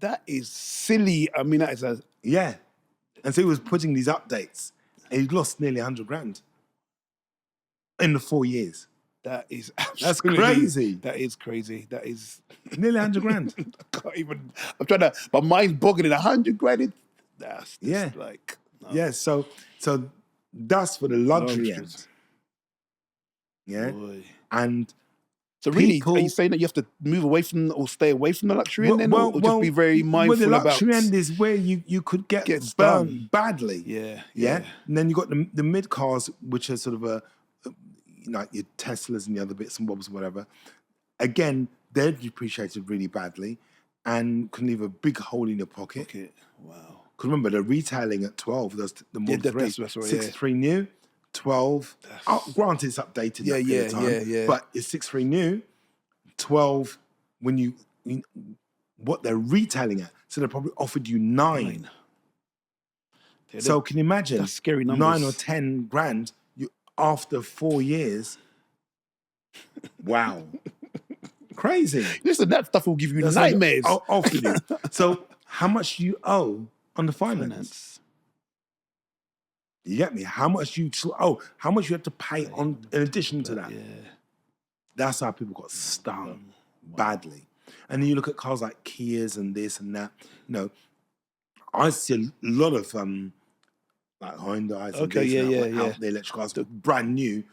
That is silly. I mean, that is a
Yeah. And so he was putting these updates and he'd lost nearly 100 grand in the 4 years.
that is
That's
absolutely-
crazy.
That is crazy. That is
Nearly 100 grand.
I can't even. I'm trying to. My mind's boggling. 100 grand. That's just
Yeah.
like no.
Yeah, so that's for the luxury end.
Luxuries.
Yeah.
Boy.
And
So really,
People-
are you saying that you have to move away from or stay away from the luxury end, then, or just be very mindful
the luxury
about?
end is where you could get
Gets
burned
done.
badly.
Yeah.
And then you got the mid cars, which are sort of like your Teslas and the other bits and bobs and whatever. Again, they're depreciated really badly and can leave a big hole in your pocket.
Okay. Wow.
Because remember, they're retailing at 12. That's the Model 3.
that's right,
63 new, 12. Granted, it's updated.
Yeah,
that period of time,
yeah.
But it's 63 new, 12 when you what they're retailing at. So they probably offered you 9.
Yeah,
So can you imagine?
that's scary
9
numbers.
or 10 grand you after 4 years. Wow. Crazy.
listen, that stuff will give you
That's like-
nightmares.
Offer you. So how much do you owe on the finance?
Finance.
You get me? How much you how much you have to pay on in addition to that?
Yeah.
That's how people got stung badly. And then you look at cars like Kias and this and that. You know, I see a lot of like Hyundai's and
Okay,
this and
yeah,
that,
yeah.
out the electric cars, brand new.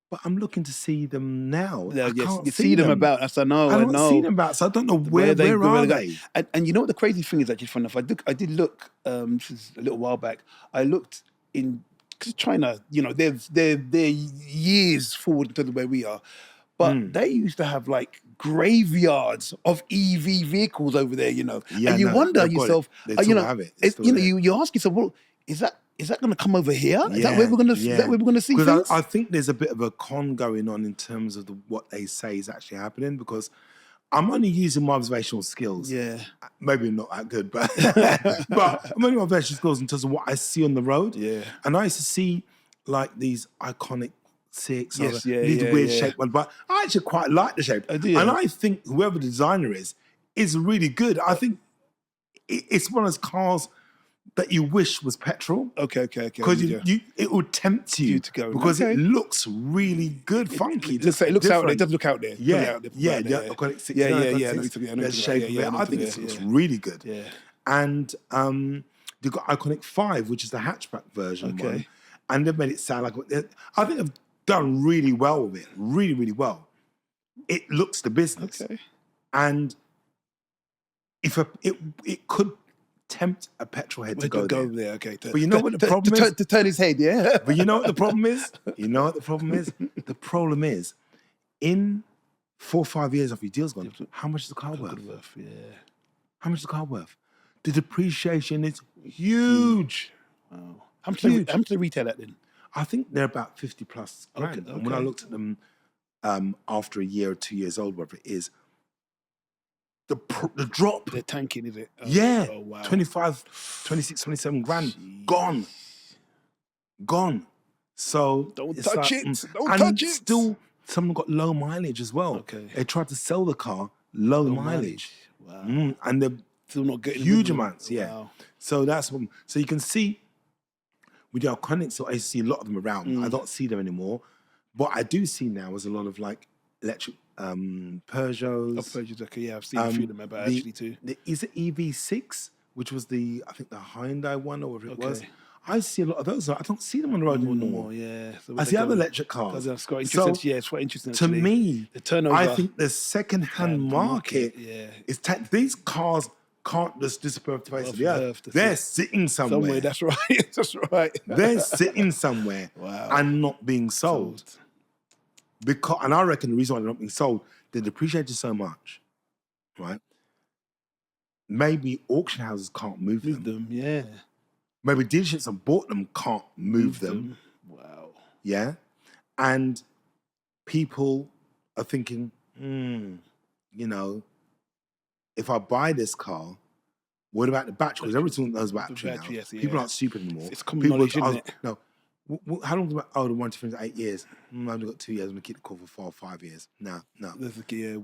But I'm looking to see them now.
Yeah,
I
yes,
can't
you see them about. That's I know.
I don't
know.
see them about, so I don't know where are
go.
they?
And you know what the crazy thing is, actually, fun enough, I did look. This is a little while back. I looked in because China. You know, they're years forward in terms of where we are, but they used to have like graveyards of EV vehicles over there. You know,
Yeah,
and you
no,
wonder
they've got
yourself.
it. They
you
still
know,
have it. It's still
you know,
there.
you ask yourself, well, is that going to come over here? Is that where we're going to? Is that where we're going to see things?
Because I think there's a bit of a con going on in terms of what they say is actually happening. Because I'm only using my observational skills.
Yeah.
Maybe not that good, but but I'm only my observational skills in terms of what I see on the road.
Yeah.
And I used to see like these iconic six,
Yes,
these
yeah,
weird
yeah.
shaped ones, but I actually quite like the shape.
I do.
And I think whoever the designer is really good. I think it's one of those cars that you wish was petrol.
Okay.
Because it would tempt you,
You to go,
because
okay.
it looks really good, funky.
It looks out there. It
different.
does look out there.
Yeah,
Does
yeah,
out
yeah.
there.
I've got it 69,
Yeah.
I've got
I know
six.
what you mean,
The shape of it. I think it looks really good.
Yeah.
And they've got Iconic 5, which is the hatchback version
Okay.
one, and they've made it sound like I think they've done really well with it, really well. It looks the business,
Okay.
and if it could tempt a petrol head to go there.
there. Okay.
But you know what the problem is?
To turn his head, yeah.
But you know what the problem is? The problem is, in 4 or 5 years after your deal's gone, how much is the car worth?
Yeah.
How much is the car worth? The depreciation is huge.
Wow. How much
Huge.
do they retail at then?
I think they're about 50 plus grand.
Okay,
And when I
okay.
looked at them after a year or 2 years old, whatever it is, the drop,
They're tanking, is it? Oh,
yeah,
Oh, wow.
25, 26, 27 grand, gone. So
Don't
it's
touch
like,
it. Don't
and
touch it.
Still, some got low mileage as well.
Okay.
They tried to sell the car low mileage.
Wow.
And they're
Still not getting
huge
rid of them.
amounts, yeah.
Wow.
So that's one. So you can see with the Iconics, so I used to see a lot of them around.
Mm.
I don't see them anymore. What I do see now is a lot of like electric Peugeots.
Oh, Peugeots, okay, yeah, I've seen a few of them actually too.
Is it EV6, which was I think the Hyundai one or whatever it was.
Okay.
I see a lot of those. I don't see them on the road anymore. No more.
Yeah. So
I
where
see
they
other
go.
electric cars.
That's quite
So,
interesting. Yeah, it's quite interesting.
to
Actually.
me,
the turnover.
I think the second-hand market
Yeah.
is these cars can't just disappear off the face of the
Off
earth.
Earth, that's
They're
it.
sitting somewhere.
Somewhere. That's right. That's right.
They're sitting somewhere
Wow.
and not being sold. Because, and I reckon the reason why they're not being sold, they're depreciated so much, right? Maybe auction houses can't move them.
Yeah.
Maybe dealerships that bought them can't move them.
Wow.
Yeah. And people are thinking, you know, if I buy this car, what about the battery? Because everyone knows battery now.
battery, yes,
People
yeah.
aren't stupid anymore.
It's common
People
knowledge,
ask,
isn't it?
No. How long do I, the warranty for 8 years? I've only got 2 years. I'm going to keep the car for 4 or 5 years. No.
There's like, yeah,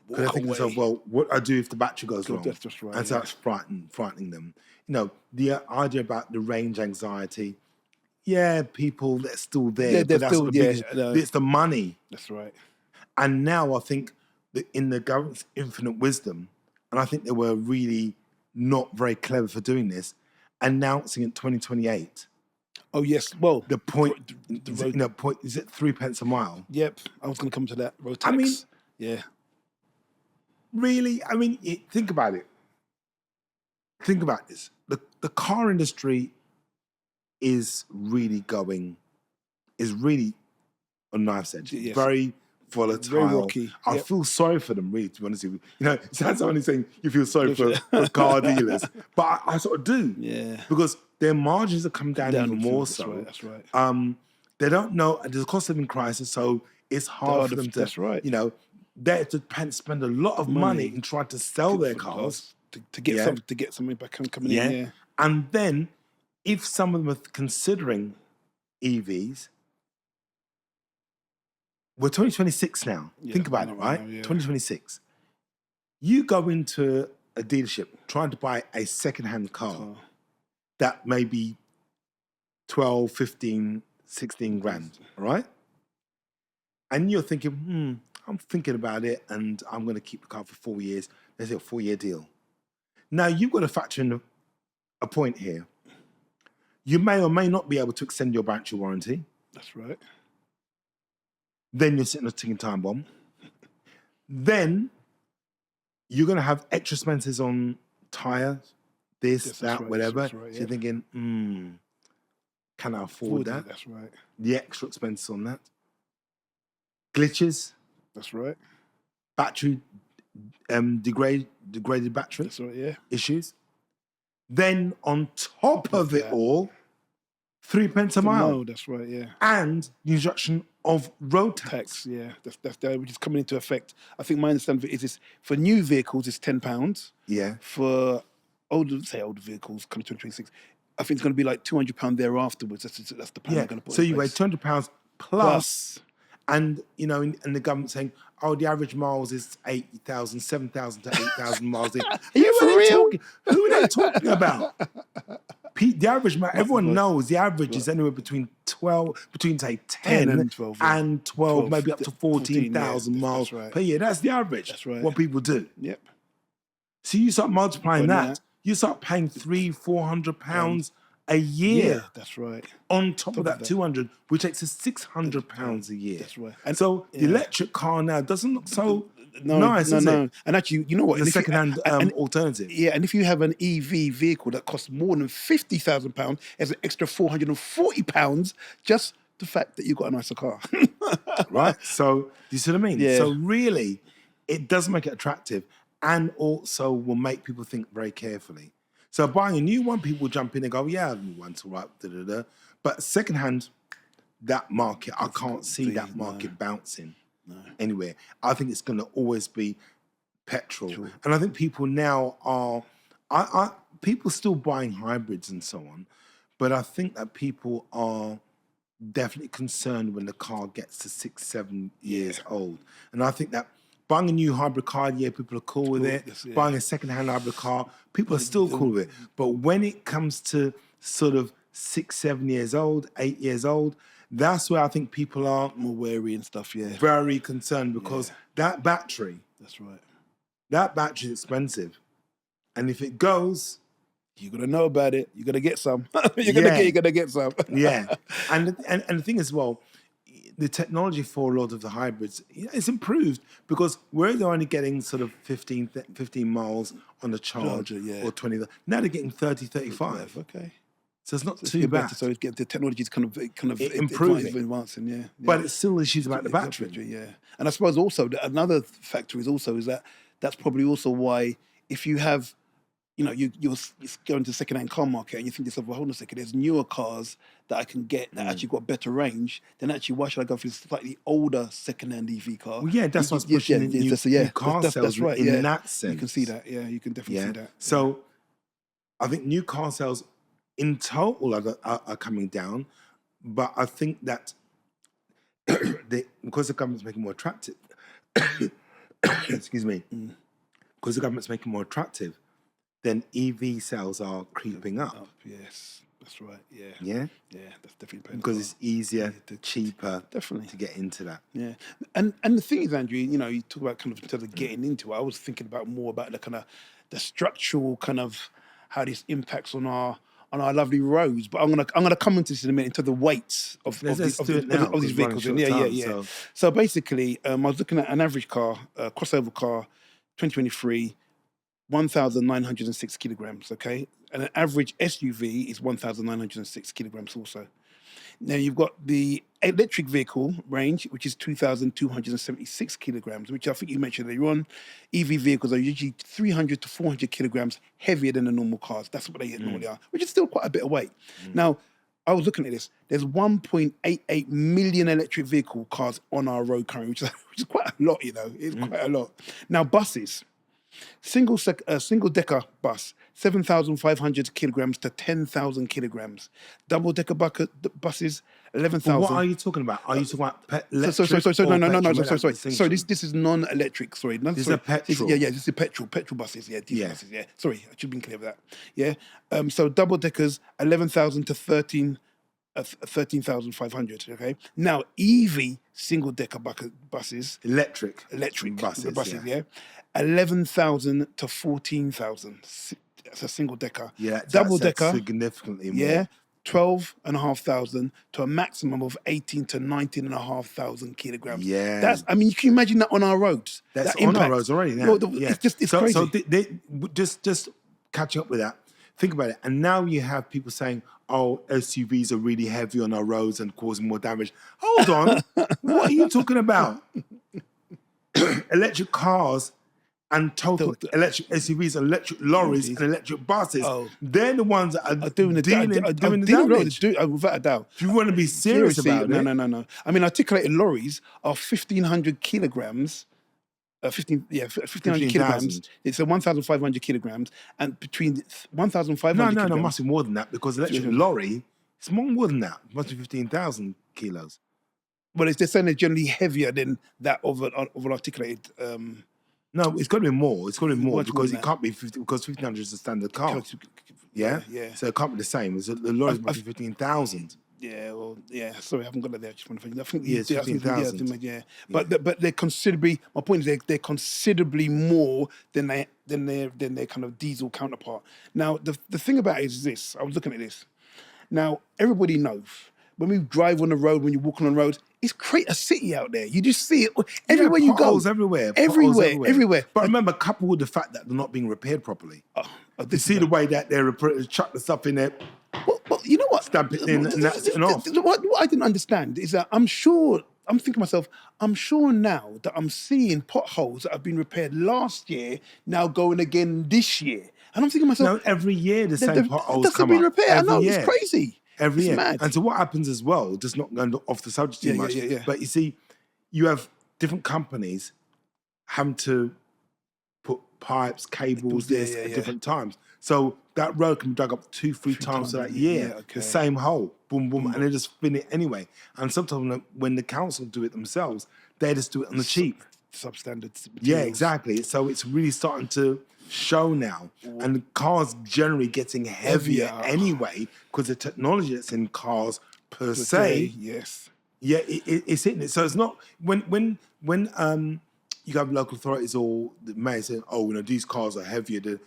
Because I think to myself, well, what do I do if the battery goes wrong?
That's just right.
And so that's frightening them. You know, the idea about the range anxiety, yeah, people, they're still there.
Yeah,
but
they're
that's
still-
not the
yeah,
biggest-
no.
It's the money.
That's right.
And now I think that in the government's infinite wisdom, and I think they were really not very clever for doing this, announcing in 2028,
Oh yes. Well,
the point,
road-
is it 3 pence a mile?
Yep. I was going to come to that. Road tax.
I mean-
yeah.
Really? I mean, think about it. Think about this. The car industry is really on knife's edge.
Yes.
Very volatile.
Very rocky.
I
Yep.
feel sorry for them, really, to be honest with you. You know, it sounds only saying you feel sorry for car dealers, but I sort of do.
Yeah.
Because their margins have come down even more
that's
so.
Right, that's right.
They don't know, and there's a cost of living crisis, so it's hard for them to,
That's right.
you know, they have to spend a lot of money in trying to sell their cars.
to get
Yeah.
something back coming
Yeah.
in. Yeah.
And then, if some of them are considering EVs, we're 2026 now.
Yeah,
Think about
I
it,
know,
right?
I know, yeah.
2026. You go into a dealership trying to buy a second-hand car that may be 12, 15, 16 grand, all right? And you're thinking, I'm thinking about it and I'm going to keep the car for 4 years. Let's say a 4-year deal. Now, you've got to factor in a point here. You may or may not be able to extend your battery warranty.
That's right.
Then you're sitting on a ticking time bomb. Then you're going to have extra expenses on tyres, this,
Yes, that's
that,
right,
whatever.
that's right,
So you're thinking, can I afford that?
That's right.
The extra expenses on that. Glitches,
That's right.
battery, degraded battery
That's right. Yeah.
issues. Then on top of it all, 3 pence a mile.
No, that's right. Yeah.
And the introduction of road tax.
Tax. Yeah. That's that which is coming into effect. I think my understanding of it is this: for new vehicles, it's £10.
Yeah.
For older vehicles, coming to 2026, I think it's going to be like £200 there afterwards. That's the plan
Yeah.
they're going to put.
So
in
you weigh
place.
£200 plus, and you know, and the government saying, oh, the average miles is 80,000, 7,000 to 8,000 miles. Are you
For real?
Who are they talking about? The average, everyone knows the average is anywhere between say 10
and 12, yeah.
and 12, maybe up to
14,
14,000
yeah,
miles
that's right.
per year. That's the average.
That's right.
What people do.
Yep.
So you start multiplying
Well,
that, you start paying £300-400 a year.
Yeah. That's right.
On top of that,
that.
200, which takes us £600 a year.
That's right.
And so the electric car now doesn't look so nice,
no,
is
no.
it?
And actually, you know what?
The
And if you-
second-hand
and-
alternative.
Yeah, and if you have an EV vehicle that costs more than £50,000, it's an extra £440, just the fact that you've got a nicer car.
Right? So, do you see what I mean?
Yeah.
So really, it does make it attractive and also will make people think very carefully. So buying a new one, people jump in and go, yeah, a new one's all right, da-da-da. But secondhand, that market, I can't see that market bouncing anywhere. I think it's going to always be petrol.
Sure.
And I think people now are, people still buying hybrids and so on, but I think that people are definitely concerned when the car gets to 6-7 years old. And I think that buying a new hybrid car, yeah, people are cool with it.
Yes, yeah.
Buying a second-hand hybrid car, people are still cool with it. But when it comes to sort of 6-7 years old, 8 years old, that's where I think people are
More wary and stuff, yeah.
very concerned because that battery
That's right.
is expensive. And if it goes,
You're gonna know about it. You're gonna get some.
Yeah.
You're gonna get some.
Yeah, and the thing as well, the technology for a lot of the hybrids it's improved because where they're only getting sort of 15 miles on the charge
Charger, yeah.
or 20, now they're getting 30, 35.
Okay.
So it's not
It's
too
getting
bad.
better. So it's getting, the technology is
Improving.
advancing. Yeah.
But it's still issues about the
That's
battery.
yeah. And I suppose also another factor is that that's probably also why if you have, you're going to the second-hand car market and you think to yourself, well, hold on a second, there's newer cars that I can get that actually got better range, then actually why should I go for a slightly older second-hand EV car?
Well, yeah, that's what's pushing new car sales
that's right,
in
yeah.
that sense.
You can see that, yeah, you can definitely see that.
So I think new car sales in total are coming down, but I think that because the government's making more attractive, excuse me, because the government's making more attractive, then EV sales are creeping up.
Yes, that's right. Yeah,
Yeah,
that's definitely
because it's easier,
Yeah,
cheaper,
definitely
to get into that.
Yeah, and the thing is, Andrew, you talk about kind of in terms of getting into it. I was thinking about more about the kind of the structural kind of how this impacts on our lovely roads. But I'm gonna come into this in a minute into the weights of
Let's
these
do it now,
these
'cause we're running
vehicles.
short
Yeah,
time,
yeah. So basically, I was looking at an average car, crossover car, 2023. 1,906 kilograms, okay? And an average SUV is 1,906 kilograms also. Now you've got the electric vehicle range, which is 2,276 kilograms, which I think you mentioned earlier on. EV vehicles are usually 300 to 400 kilograms heavier than the normal cars. That's what they normally are, which is still quite a bit of weight. Now, I was looking at this. There's 1.88 million electric vehicle cars on our road currently, which is quite a lot, It's quite a lot. Now, buses. Single decker bus, 7,500 kilograms to 10,000 kilograms. Double decker buses, 11,000.
What are you talking about? Are you talking about electric?
Sorry. Sorry, this is non-electric. Sorry,
This is petrol.
This is petrol buses. Yeah, diesel buses. Yeah, sorry, I should have been clear with that. Yeah, so double deckers, 11,000 to 13,500. Okay. Now EV single decker buses,
electric
buses. Yeah, 11,000 to 14,000. That's a single decker.
Yeah,
double
that's
decker
significantly more.
Yeah, 12,500 to a maximum of 18 to 19,500 kilograms.
Yeah,
you can imagine that on our roads.
That's
that
on
impact.
our roads already now.
It's crazy.
So just catching up with that. Think about it. And now you have people saying, "Oh, SUVs are really heavy on our roads and causing more damage." Hold on, what are you talking about? Electric cars and total electric SUVs, electric lorries, and electric buses. They're the ones that are doing the damage.
Without a doubt.
If you want to be serious about it.
No. I mean, articulated lorries are 1,500 kilograms. 1,500 kilograms. It's 1,500 kilograms, and between 1,500.
No, must be more than that because electric lorry, it's more than that. It must be 15,000 kilos.
Well, they're saying they're generally heavier than that of an articulated.
No, it's got to be more. It's got to be more
Much more
because
than
it can't be 50 because 1,500 is a standard car.
Yeah.
So it can't be the same. The lorry must be 15,000.
Yeah, well, yeah. Sorry, I haven't got that there. I just want to think. I think
it's 15,000.
Yeah, but they're considerably. My point is they're considerably more than their kind of diesel counterpart. Now, the thing about it is this. I was looking at this. Now, everybody knows when we drive on the road, when you're walking on roads, it's quite a city out there. You just see it everywhere you go.
Everywhere. But remember, coupled with the fact that they're not being repaired properly. You see the way that they're chuck the stuff in there.
Well, you know what?
Stamp it in and that's it off.
What I didn't understand is that I'm thinking to myself, I'm sure now that I'm seeing potholes that have been repaired last year now going again this year. And I'm thinking to myself,
no, every year the same potholes
that's
come
been
up.
repaired. I know, it's crazy.
Every year.
Mad.
And so what happens as well, just not going off the subject too much, but you see, you have different companies having to put pipes, cables, at different times. So that road can be dug up 2-3 times that year. The same hole, boom, boom, and they just spin it anyway. And sometimes when the council do it themselves, they just do it on the cheap.
Substandard materials.
Yeah, exactly. So it's really starting to show now. And the cars generally getting heavier anyway because the technology that's in cars per se.
Yes.
Yeah, it's hitting it. So it's not when you have local authorities or the mayor saying, "Oh, these cars are heavier."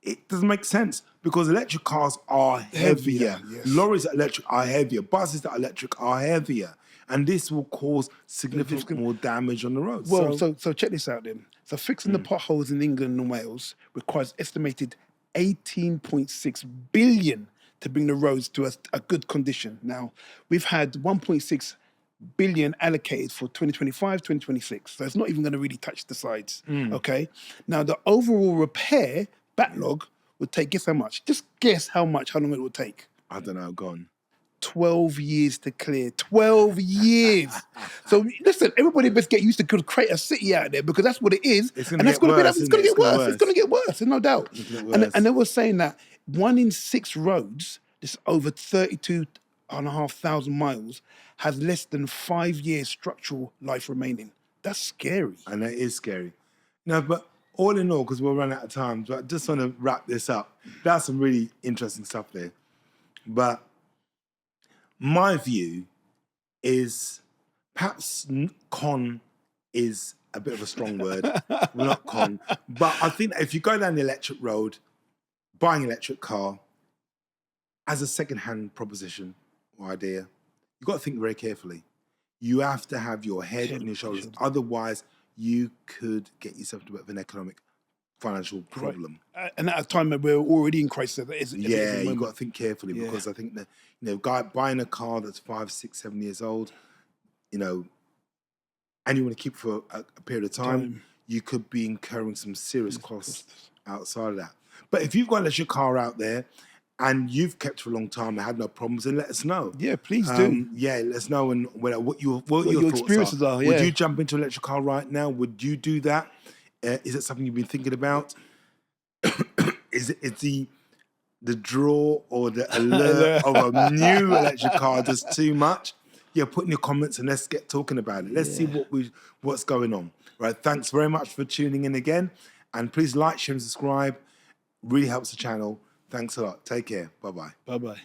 it doesn't make sense because electric cars are heavier.
Heavier, yes.
Lorries that are electric are heavier. Buses that are electric are heavier. And this will cause significant more damage on the road.
Well, so check this out then. So fixing the potholes in England and Wales requires estimated 18.6 billion to bring the roads to a good condition. Now, we've had 1.6 billion allocated for 2025, 2026. So it's not even going to really touch the sides. Okay. Now, the overall repair backlog would take, guess how much? Just guess how long it would take.
I don't know, gone.
12 years to clear. 12 years. So listen, everybody best get used to could create a city out there because that's what it is.
It's gonna
and that's
get
going to be
worse,
it's going to
isn't
get
it? It's gonna
worse. It's going to get worse, there's no doubt.
get
And,
worse.
and they were saying that 1 in 6 roads, this over 32,500 miles, has less than 5 years structural life remaining. That's scary.
And that is scary. No, but all in all, because we'll run out of time, but I just want to wrap this up. That's some really interesting stuff there. But my view is perhaps con is a bit of a strong word. We're not con. But I think that if you go down the electric road, buying an electric car as a second-hand proposition or idea, you've got to think very carefully. You have to have your head on your shoulders. Otherwise, you could get yourself into a bit of an economic, financial problem.
And at a time that we're already in crisis.
Yeah, you've got to think carefully because I think that, guy buying a car that's 5, 6, 7 years old, and you want to keep for a period of time, you could be incurring some serious costs outside of that. But if you've got an electric car out there and you've kept for a long time and had no problems, then let us know.
Yeah, please do.
Yeah, let us know and what your thoughts
experiences are.
Would you jump into an electric car right now? Would you do that? Is it something you've been thinking about? Is the draw or the alert of a new electric car just too much? Yeah, put in your comments and let's get talking about it. Let's see what's going on. Right. Thanks very much for tuning in again. And please like, share, and subscribe. Really helps the channel. Thanks a lot. Take care. Bye-bye.
Bye-bye.